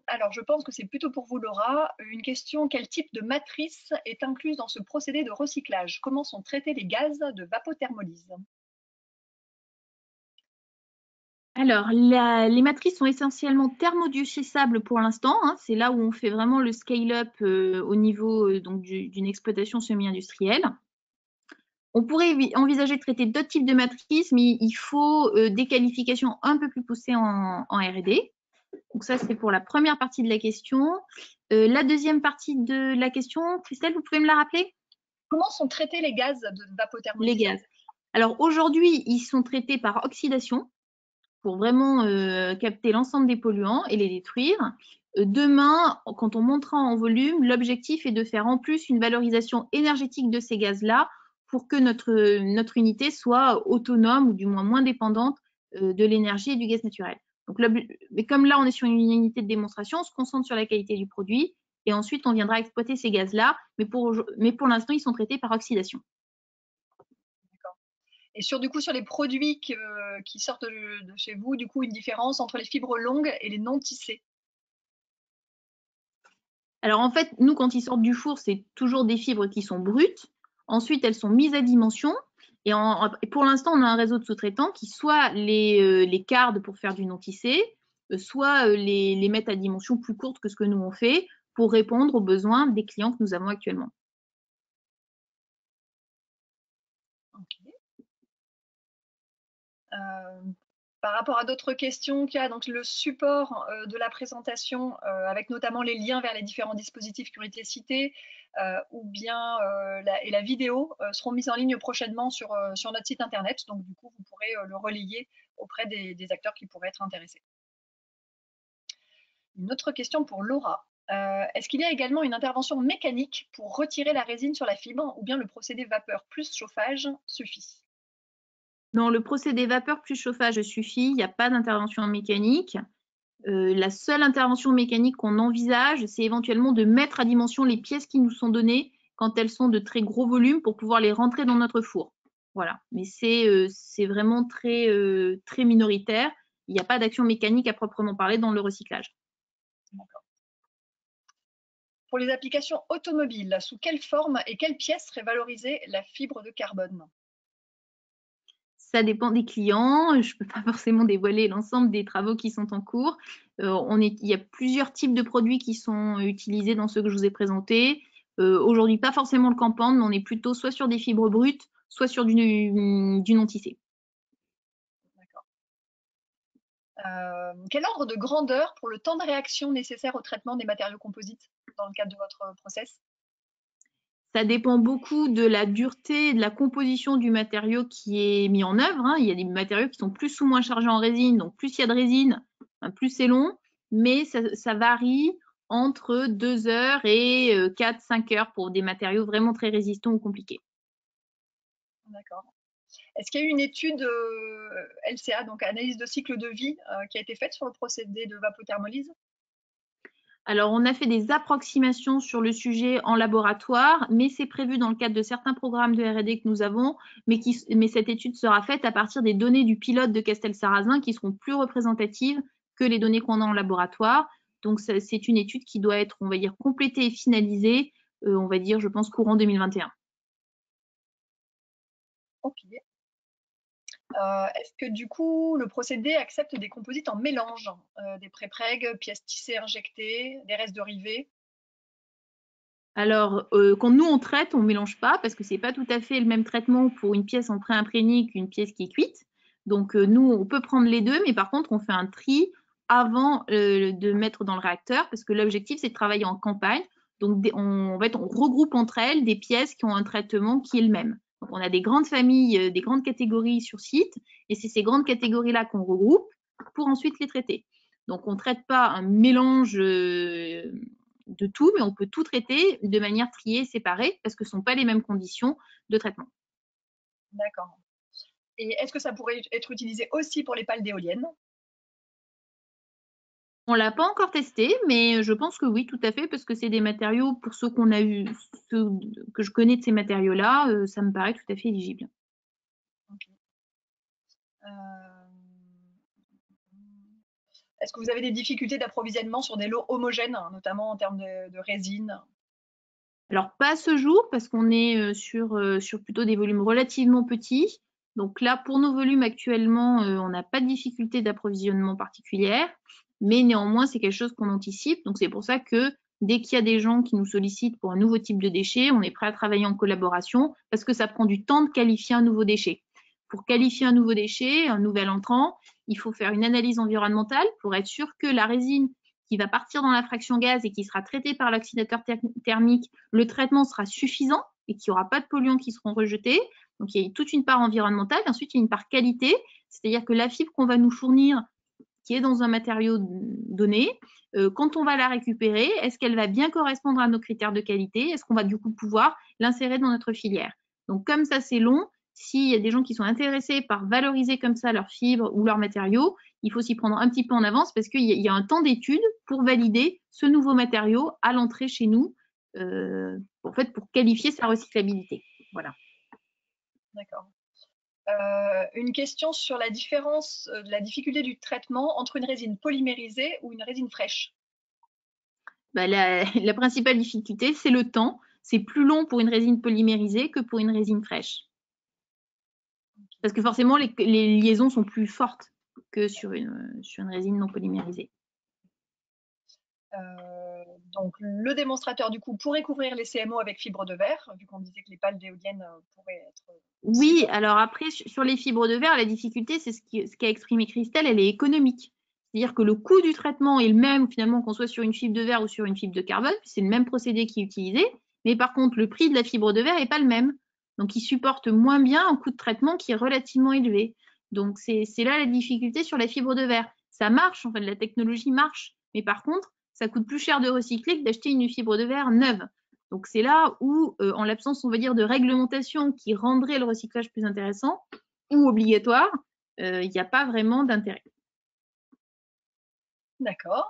Alors, je pense que c'est plutôt pour vous, Laura, une question: quel type de matrice est incluse dans ce procédé de recyclage? Comment sont traités les gaz de vapothermolyse? Alors, les matrices sont essentiellement thermodigessables pour l'instant, hein. C'est là où on fait vraiment le scale-up au niveau donc d'une exploitation semi-industrielle. On pourrait envisager de traiter d'autres types de matrices, mais il faut des qualifications un peu plus poussées en R&D. Donc ça, c'est pour la première partie de la question. La deuxième partie de la question, Christelle, vous pouvez me la rappeler? Comment sont traités les gaz de Les vapothermolyse? gaz. Alors aujourd'hui, ils sont traités par oxydation pour vraiment capter l'ensemble des polluants et les détruire. Demain, quand on montera en volume, l'objectif est de faire en plus une valorisation énergétique de ces gaz-là pour que notre unité soit autonome ou du moins dépendante de l'énergie et du gaz naturel. Donc, mais comme là, on est sur une unité de démonstration, on se concentre sur la qualité du produit et ensuite, on viendra exploiter ces gaz-là. Mais pour l'instant, ils sont traités par oxydation. Et du coup, sur les produits qui sortent de chez vous, du coup, une différence entre les fibres longues et les non tissées? Alors en fait, nous, quand ils sortent du four, c'est toujours des fibres qui sont brutes. Ensuite, elles sont mises à dimension. Et pour l'instant, on a un réseau de sous-traitants qui soit les cardent pour faire du non-tissé, soit les mettent à dimension plus courte que ce que nous on fait pour répondre aux besoins des clients que nous avons actuellement. Okay. Par rapport à d'autres questions qu'il y a, donc le support de la présentation, avec notamment les liens vers les différents dispositifs qui ont été cités, ou bien la vidéo seront mises en ligne prochainement sur notre site internet. Donc du coup, vous pourrez le relayer auprès des acteurs qui pourraient être intéressés. Une autre question pour Laura. Est-ce qu'il y a également une intervention mécanique pour retirer la résine sur la fibre, ou bien le procédé vapeur plus chauffage suffit? Dans le procédé vapeur plus chauffage suffit, il n'y a pas d'intervention mécanique. La seule intervention mécanique qu'on envisage, c'est éventuellement de mettre à dimension les pièces qui nous sont données quand elles sont de très gros volumes pour pouvoir les rentrer dans notre four. Voilà, mais c'est vraiment très minoritaire. Il n'y a pas d'action mécanique à proprement parler dans le recyclage. Pour les applications automobiles, sous quelle forme et quelle pièce serait valorisée la fibre de carbone? Ça dépend des clients. Je ne peux pas forcément dévoiler l'ensemble des travaux qui sont en cours. Il y a plusieurs types de produits qui sont utilisés dans ceux que je vous ai présentés. Aujourd'hui, pas forcément le campane, mais on est plutôt soit sur des fibres brutes, soit sur du non tissé. D'accord. Quel ordre de grandeur pour le temps de réaction nécessaire au traitement des matériaux composites dans le cadre de votre process? Ça dépend beaucoup de la dureté et de la composition du matériau qui est mis en œuvre, hein. Il y a des matériaux qui sont plus ou moins chargés en résine, donc plus il y a de résine, plus c'est long, mais ça varie entre 2 heures et 4-5 heures pour des matériaux vraiment très résistants ou compliqués. D'accord. Est-ce qu'il y a eu une étude LCA, donc analyse de cycle de vie, qui a été faite sur le procédé de vapothermolyse? Alors, on a fait des approximations sur le sujet en laboratoire, mais c'est prévu dans le cadre de certains programmes de R&D que nous avons, mais cette étude sera faite à partir des données du pilote de Castelsarrasin qui seront plus représentatives que les données qu'on a en laboratoire. Donc, c'est une étude qui doit être, on va dire, complétée et finalisée, on va dire, je pense, courant 2021. Ok. Est-ce que du coup, le procédé accepte des composites en mélange, des pré-preg, pièces tissées injectées, des restes de rivets? Alors, quand nous, on traite, on ne mélange pas parce que ce n'est pas tout à fait le même traitement pour une pièce en pré-imprégnée qu'une pièce qui est cuite. Donc, nous, on peut prendre les deux, mais par contre, on fait un tri avant de mettre dans le réacteur parce que l'objectif, c'est de travailler en campagne. Donc, en fait, on regroupe entre elles des pièces qui ont un traitement qui est le même. Donc, on a des grandes familles, des grandes catégories sur site et c'est ces grandes catégories-là qu'on regroupe pour ensuite les traiter. Donc, on ne traite pas un mélange de tout, mais on peut tout traiter de manière triée et séparée parce que ce ne sont pas les mêmes conditions de traitement. D'accord. Et est-ce que ça pourrait être utilisé aussi pour les pales d'éoliennes? On l'a pas encore testé, mais je pense que oui, tout à fait, parce que c'est des matériaux, pour ceux qu'on a eu, ceux que je connais de ces matériaux-là, ça me paraît tout à fait éligible. Ok. Est-ce que vous avez des difficultés d'approvisionnement sur des lots homogènes, notamment en termes de résine? Alors, pas à ce jour, parce qu'on est sur plutôt des volumes relativement petits. Donc là, pour nos volumes actuellement, on n'a pas de difficulté d'approvisionnement particulière, mais néanmoins, c'est quelque chose qu'on anticipe. Donc c'est pour ça que dès qu'il y a des gens qui nous sollicitent pour un nouveau type de déchet, on est prêt à travailler en collaboration, parce que ça prend du temps de qualifier un nouveau déchet. Pour qualifier un nouveau déchet, un nouvel entrant, il faut faire une analyse environnementale pour être sûr que la résine qui va partir dans la fraction gaz et qui sera traitée par l'oxydateur thermique, le traitement sera suffisant et qu'il n'y aura pas de polluants qui seront rejetés. Donc, il y a toute une part environnementale. Ensuite, il y a une part qualité, c'est-à-dire que la fibre qu'on va nous fournir, qui est dans un matériau donné, quand on va la récupérer, est-ce qu'elle va bien correspondre à nos critères de qualité? Est-ce qu'on va du coup pouvoir l'insérer dans notre filière? Donc, comme ça, c'est long. S'il y a des gens qui sont intéressés par valoriser comme ça leurs fibres ou leurs matériaux, il faut s'y prendre un petit peu en avance parce qu'il y a un temps d'étude pour valider ce nouveau matériau à l'entrée chez nous, en fait, pour qualifier sa recyclabilité. Voilà. D'accord. Une question sur la différence, la difficulté du traitement entre une résine polymérisée ou une résine fraîche. Bah, la principale difficulté, c'est le temps. C'est plus long pour une résine polymérisée que pour une résine fraîche. Parce que forcément, les liaisons sont plus fortes que sur une résine non polymérisée. Donc le démonstrateur du coup pourrait couvrir les CMO avec fibre de verre, vu qu'on disait que les pales d'éoliennes pourraient être aussi. Oui, alors après, sur les fibres de verre, la difficulté, c'est ce qu'a exprimé Christelle, elle est économique. C'est-à-dire que le coût du traitement est le même finalement qu'on soit sur une fibre de verre ou sur une fibre de carbone, c'est le même procédé qui est utilisé, mais par contre, le prix de la fibre de verre n'est pas le même. Donc, il supporte moins bien un coût de traitement qui est relativement élevé. Donc, c'est là la difficulté sur la fibre de verre. Ça marche, en fait, la technologie marche, mais par contre, ça coûte plus cher de recycler que d'acheter une fibre de verre neuve. Donc c'est là où, en l'absence, on va dire, de réglementation qui rendrait le recyclage plus intéressant ou obligatoire, il n'y a pas vraiment d'intérêt. D'accord.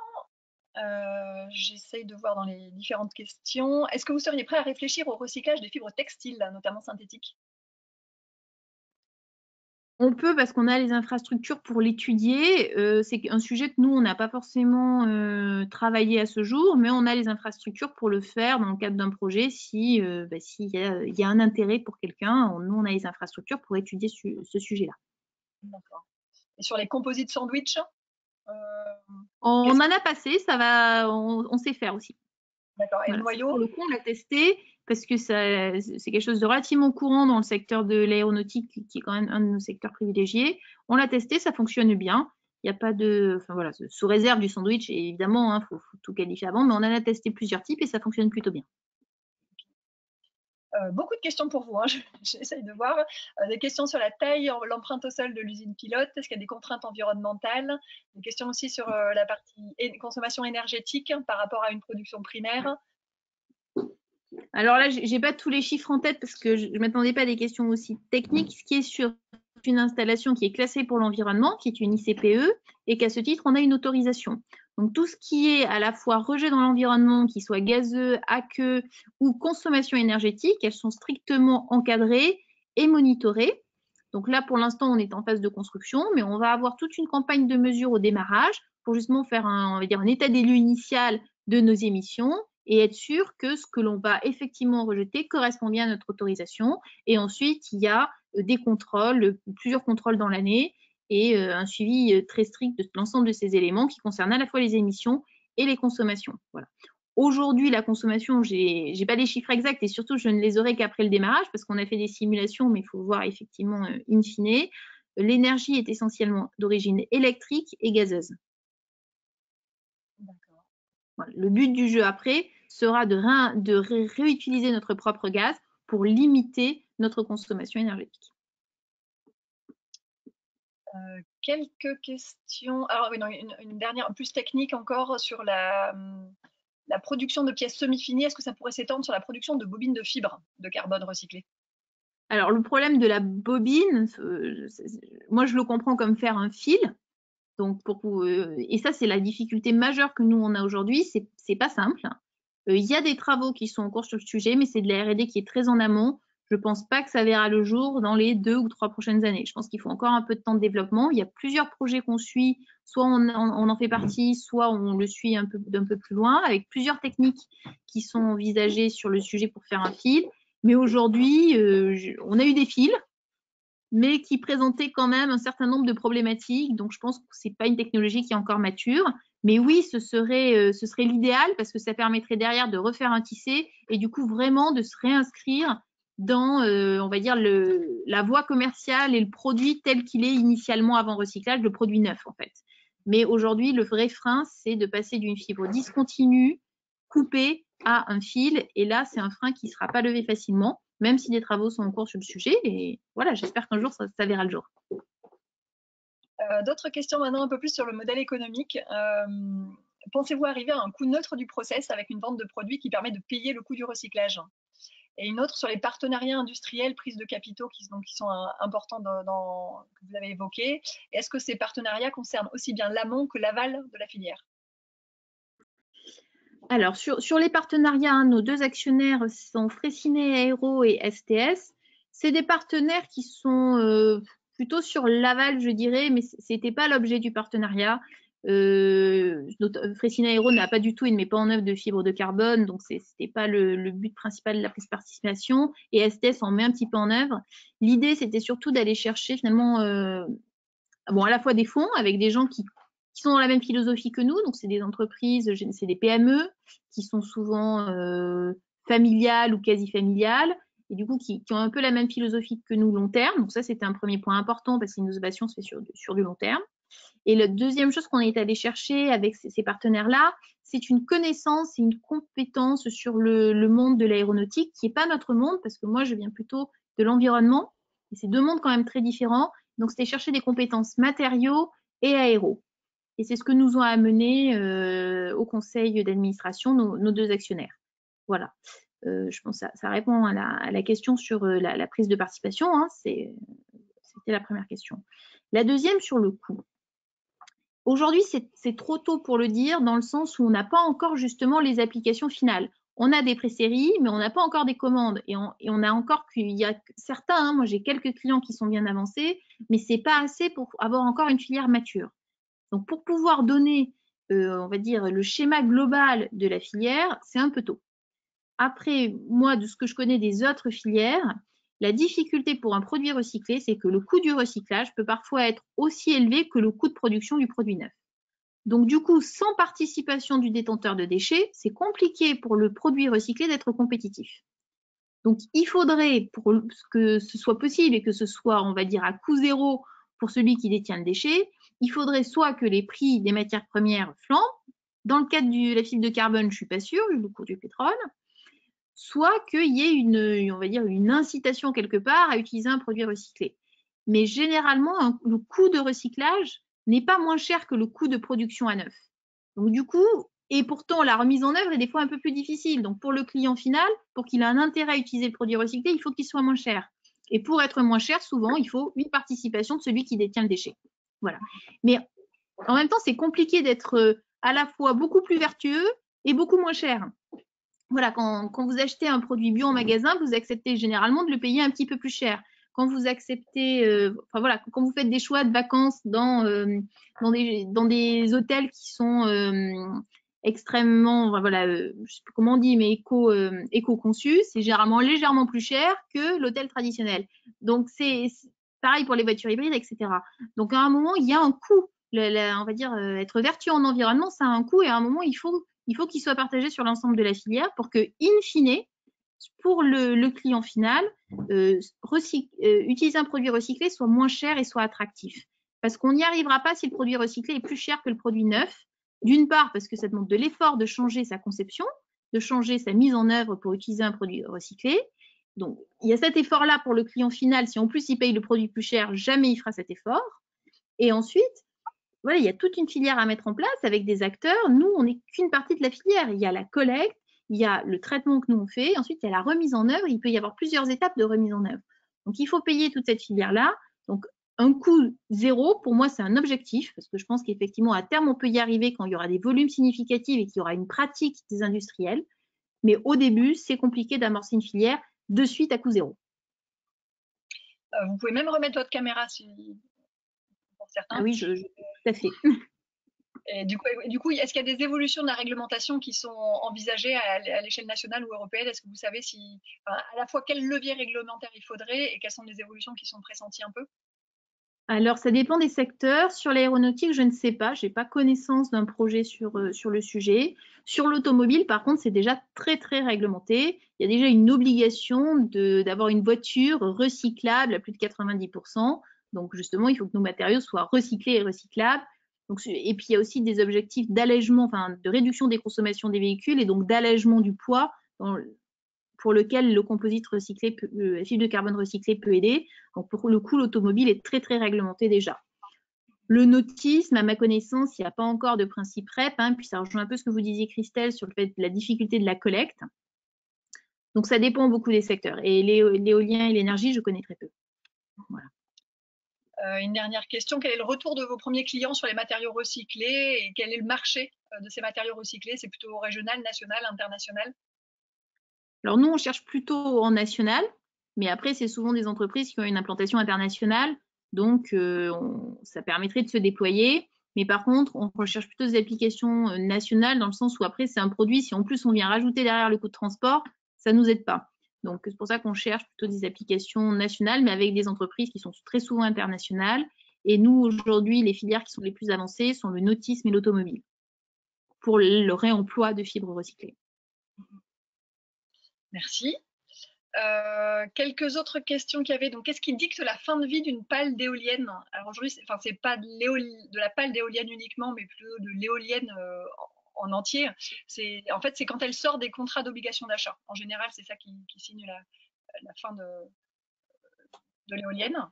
J'essaye de voir dans les différentes questions. Est-ce que vous seriez prêt à réfléchir au recyclage des fibres textiles, notamment synthétiques? On peut parce qu'on a les infrastructures pour l'étudier. C'est un sujet que nous, on n'a pas forcément travaillé à ce jour, mais on a les infrastructures pour le faire dans le cadre d'un projet s'il y a un intérêt pour quelqu'un. Nous, on a les infrastructures pour étudier ce sujet-là. D'accord. Et sur les composites sandwich, On en a passé, on sait faire aussi. d'accord. Et le Voilà, ça, noyau? pour le coup, on l'a testé parce que c'est quelque chose de relativement courant dans le secteur de l'aéronautique, qui est quand même un de nos secteurs privilégiés. On l'a testé, ça fonctionne bien. Il n'y a pas de, enfin voilà, sous réserve du sandwich, et évidemment, faut tout qualifier avant, mais on en a testé plusieurs types et ça fonctionne plutôt bien. Beaucoup de questions pour vous, hein. J'essaye de voir. Des questions sur la taille, l'empreinte au sol de l'usine pilote. Est-ce qu'il y a des contraintes environnementales? Des questions aussi sur la partie consommation énergétique par rapport à une production primaire. Alors là, j'ai pas tous les chiffres en tête parce que je ne m'attendais pas à des questions aussi techniques. Ce qui est sur une installation qui est classée pour l'environnement, qui est une ICPE, et qu'à ce titre, on a une autorisation. Donc tout ce qui est à la fois rejet dans l'environnement, qu'il soit gazeux, aqueux ou consommation énergétique, elles sont strictement encadrées et monitorées. Donc là, pour l'instant, on est en phase de construction, mais on va avoir toute une campagne de mesures au démarrage pour justement faire on va dire, un état des lieux initial de nos émissions et être sûr que ce que l'on va effectivement rejeter correspond bien à notre autorisation. Et ensuite, il y a des contrôles, plusieurs contrôles dans l'année et un suivi très strict de l'ensemble de ces éléments qui concernent à la fois les émissions et les consommations. Voilà. Aujourd'hui, la consommation, je n'ai pas les chiffres exacts et surtout, je ne les aurai qu'après le démarrage parce qu'on a fait des simulations, mais il faut voir effectivement in fine. L'énergie est essentiellement d'origine électrique et gazeuse. D'accord. Voilà. Le but du jeu après sera de réutiliser notre propre gaz pour limiter notre consommation énergétique. Quelques questions. Alors, oui, non, une dernière, plus technique encore sur la production de pièces semi-finies. Est-ce que ça pourrait s'étendre sur la production de bobines de fibres de carbone recyclées? Alors, le problème de la bobine, moi je le comprends comme faire un fil. Donc, et ça, c'est la difficulté majeure que nous, on a aujourd'hui. C'est pas simple. Il y a des travaux qui sont en cours sur le sujet, mais c'est de la R&D qui est très en amont. Je ne pense pas que ça verra le jour dans les 2 ou 3 prochaines années. Je pense qu'il faut encore un peu de temps de développement. Il y a plusieurs projets qu'on suit, soit on en fait partie, soit on le suit d'un peu plus loin, avec plusieurs techniques qui sont envisagées sur le sujet pour faire un fil. Mais aujourd'hui, on a eu des fils, mais qui présentaient quand même un certain nombre de problématiques. Donc, je pense que ce n'est pas une technologie qui est encore mature. Mais oui, ce serait l'idéal parce que ça permettrait derrière de refaire un tissé et du coup vraiment de se réinscrire dans, on va dire, la voie commerciale et le produit tel qu'il est initialement avant recyclage, le produit neuf en fait. Mais aujourd'hui, le vrai frein, c'est de passer d'une fibre discontinue, coupée, à un fil. Et là, c'est un frein qui ne sera pas levé facilement, même si des travaux sont en cours sur le sujet. Et voilà, j'espère qu'un jour, ça verra le jour. D'autres questions maintenant un peu plus sur le modèle économique. Pensez-vous arriver à un coût neutre du process avec une vente de produits qui permet de payer le coût du recyclage? Et une autre sur les partenariats industriels, prise de capitaux qui sont importants que vous avez évoqués. Est-ce que ces partenariats concernent aussi bien l'amont que l'aval de la filière? Alors, sur les partenariats, nos 2 actionnaires sont Freycinet Aéro et STS. C'est des partenaires qui sont plutôt sur l'aval, je dirais, mais ce n'était pas l'objet du partenariat. Freycinet Aéro n'a pas du tout, il ne met pas en œuvre de fibre de carbone, donc ce n'était pas le but principal de la prise de participation. Et STS en met un petit peu en œuvre. L'idée, c'était surtout d'aller chercher finalement à la fois des fonds avec des gens qui sont dans la même philosophie que nous, donc c'est des entreprises, c'est des PME qui sont souvent familiales ou quasi familiales, et du coup qui ont un peu la même philosophie que nous long terme. Donc ça, c'était un premier point important parce que l'innovation se fait sur du long terme. Et la deuxième chose qu'on est allé chercher avec ces partenaires-là, c'est une connaissance et une compétence sur le monde de l'aéronautique qui n'est pas notre monde, parce que moi, je viens plutôt de l'environnement, et c'est 2 mondes quand même très différents. Donc, c'était chercher des compétences matériaux et aéros. Et c'est ce que nous ont amené au conseil d'administration nos 2 actionnaires. Voilà. Je pense que ça répond à la question sur la prise de participation. Hein. C'était la première question. La deuxième, sur le coût. Aujourd'hui, c'est trop tôt pour le dire, dans le sens où on n'a pas encore justement les applications finales. On a des pré-séries, mais on n'a pas encore des commandes. Et on a encore qu'il y a certains, hein, moi j'ai quelques clients qui sont bien avancés, mais ce n'est pas assez pour avoir encore une filière mature. Donc pour pouvoir donner, on va dire, le schéma global de la filière, c'est un peu tôt. Après, moi, de ce que je connais des autres filières, la difficulté pour un produit recyclé, c'est que le coût du recyclage peut parfois être aussi élevé que le coût de production du produit neuf. Donc, du coup, sans participation du détenteur de déchets, c'est compliqué pour le produit recyclé d'être compétitif. Donc, il faudrait, pour que ce soit possible et que ce soit, on va dire, à coût zéro pour celui qui détient le déchet, il faudrait soit que les prix des matières premières flambent. Dans le cadre de la fibre de carbone, je ne suis pas sûre, le cours du pétrole. Soit qu'il y ait on va dire, une incitation quelque part à utiliser un produit recyclé. Mais généralement, le coût de recyclage n'est pas moins cher que le coût de production à neuf. Donc du coup, et pourtant la remise en œuvre est des fois un peu plus difficile. Donc pour le client final, pour qu'il ait un intérêt à utiliser le produit recyclé, il faut qu'il soit moins cher. Et pour être moins cher, souvent, il faut une participation de celui qui détient le déchet. Voilà. Mais en même temps, c'est compliqué d'être à la fois beaucoup plus vertueux et beaucoup moins cher. Voilà, quand vous achetez un produit bio en magasin, vous acceptez généralement de le payer un petit peu plus cher. Quand vous acceptez, quand vous faites des choix de vacances dans des hôtels qui sont extrêmement, je ne sais plus comment on dit, mais éco-conçus, c'est généralement légèrement plus cher que l'hôtel traditionnel. Donc c'est pareil pour les voitures hybrides, etc. Donc à un moment, il y a un coût. On va dire être vertueux en environnement, ça a un coût, et à un moment, il faut qu'il soit partagé sur l'ensemble de la filière pour que, in fine, pour le client final, utiliser un produit recyclé soit moins cher et soit attractif. Parce qu'on n'y arrivera pas si le produit recyclé est plus cher que le produit neuf. D'une part, parce que ça demande de l'effort de changer sa conception, de changer sa mise en œuvre pour utiliser un produit recyclé. Donc, il y a cet effort-là pour le client final. Si en plus il paye le produit plus cher, jamais il fera cet effort. Et ensuite, voilà, il y a toute une filière à mettre en place avec des acteurs. Nous, on n'est qu'une partie de la filière. Il y a la collecte, il y a le traitement que nous on fait, ensuite il y a la remise en œuvre. Il peut y avoir plusieurs étapes de remise en œuvre. Donc, il faut payer toute cette filière-là. Donc, un coût zéro, pour moi, c'est un objectif, parce que je pense qu'effectivement, à terme, on peut y arriver quand il y aura des volumes significatifs et qu'il y aura une pratique des industriels. Mais au début, c'est compliqué d'amorcer une filière de suite à coût zéro. Vous pouvez même remettre votre caméra pour Ah certains. oui, tout à fait. Et du coup, est-ce qu'il y a des évolutions de la réglementation qui sont envisagées à l'échelle nationale ou européenne? Est-ce que vous savez à la fois quel levier réglementaire il faudrait et quelles sont les évolutions qui sont pressenties un peu? Alors, ça dépend des secteurs. Sur l'aéronautique, je ne sais pas. Je n'ai pas connaissance d'un projet sur le sujet. Sur l'automobile, par contre, c'est déjà très, très réglementé. Il y a déjà une obligation d'avoir une voiture recyclable à plus de 90%. Donc, justement, il faut que nos matériaux soient recyclés et recyclables. Donc, et puis, il y a aussi des objectifs d'allègement, enfin, de réduction des consommations des véhicules et donc d'allègement du poids pour lequel le composite recyclé, le fibre de carbone recyclé peut aider. Donc pour le coup, l'automobile est très très réglementé déjà. Le nautisme, à ma connaissance, il n'y a pas encore de principe REP, puis ça rejoint un peu ce que vous disiez, Christelle, sur le fait de la difficulté de la collecte. Donc ça dépend beaucoup des secteurs. Et l'éolien et l'énergie, je connais très peu. Voilà. Une dernière question, quel est le retour de vos premiers clients sur les matériaux recyclés et quel est le marché de ces matériaux recyclés? C'est plutôt régional, national, international? Alors nous, on cherche plutôt en national, mais après, c'est souvent des entreprises qui ont une implantation internationale, donc ça permettrait de se déployer. Mais par contre, on recherche plutôt des applications nationales dans le sens où après, c'est un produit, si en plus on vient rajouter derrière le coût de transport, ça ne nous aide pas. Donc c'est pour ça qu'on cherche plutôt des applications nationales, mais avec des entreprises qui sont très souvent internationales. Et nous, aujourd'hui, les filières qui sont les plus avancées sont le nautisme et l'automobile pour le réemploi de fibres recyclées. Merci. Quelques autres questions qu'il y avait. Donc, qu'est-ce qui dicte la fin de vie d'une pale d'éolienne? Alors aujourd'hui, c'est pas de la pale d'éolienne uniquement, mais plutôt de l'éolienne en entier. En fait, c'est quand elle sort des contrats d'obligation d'achat. En général, c'est ça qui signe la fin de l'éolienne.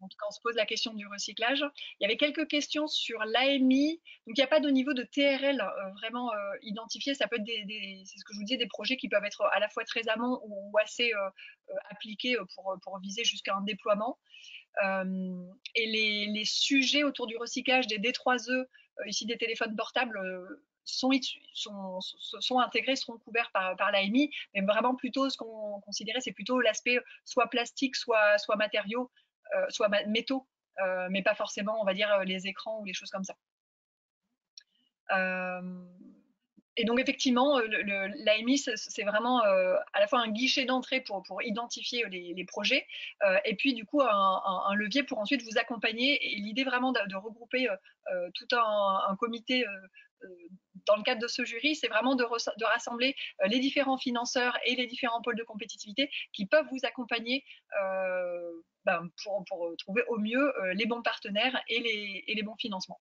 En tout cas, on se pose la question du recyclage. Il y avait quelques questions sur l'AMI. Donc, il n'y a pas de niveau de TRL vraiment identifié. Ça peut être c'est ce que je vous disais, des projets qui peuvent être à la fois très amont ou assez appliqués pour viser jusqu'à un déploiement. Et les sujets autour du recyclage des D3E, ici des téléphones portables, sont intégrés, seront couverts par l'AMI, mais vraiment plutôt ce qu'on considérait, c'est plutôt l'aspect soit plastique, soit matériaux, soit métaux, mais pas forcément, on va dire, les écrans ou les choses comme ça. Et donc effectivement, l'AMI, c'est vraiment à la fois un guichet d'entrée pour identifier les projets, et puis du coup un levier pour ensuite vous accompagner. Et l'idée vraiment de regrouper tout un comité dans le cadre de ce jury, c'est vraiment de rassembler les différents financeurs et les différents pôles de compétitivité qui peuvent vous accompagner pour trouver au mieux les bons partenaires et les bons financements.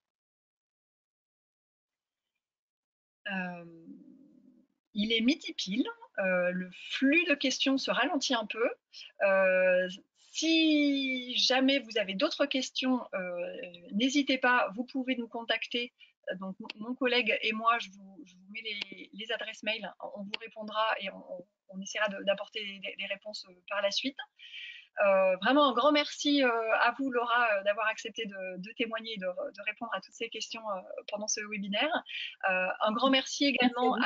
Il est midi pile, le flux de questions se ralentit un peu. Si jamais vous avez d'autres questions, n'hésitez pas, vous pouvez nous contacter. Donc, mon collègue et moi, je vous mets les adresses mail, on vous répondra et on essaiera d'apporter des réponses par la suite. Vraiment un grand merci à vous, Laura, d'avoir accepté de témoigner et de répondre à toutes ces questions pendant ce webinaire. Un grand merci également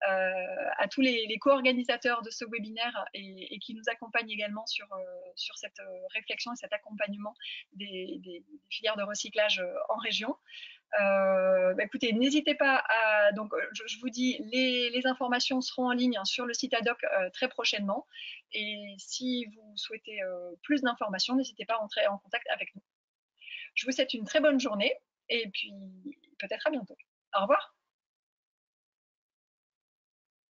à tous les co-organisateurs de ce webinaire et qui nous accompagnent également sur cette réflexion et cet accompagnement des filières de recyclage en région. Écoutez, n'hésitez pas à. Donc, je vous dis, les informations seront en ligne sur le site ADOC très prochainement. Et si vous souhaitez plus d'informations, n'hésitez pas à entrer en contact avec nous. Je vous souhaite une très bonne journée et puis peut-être à bientôt. Au revoir.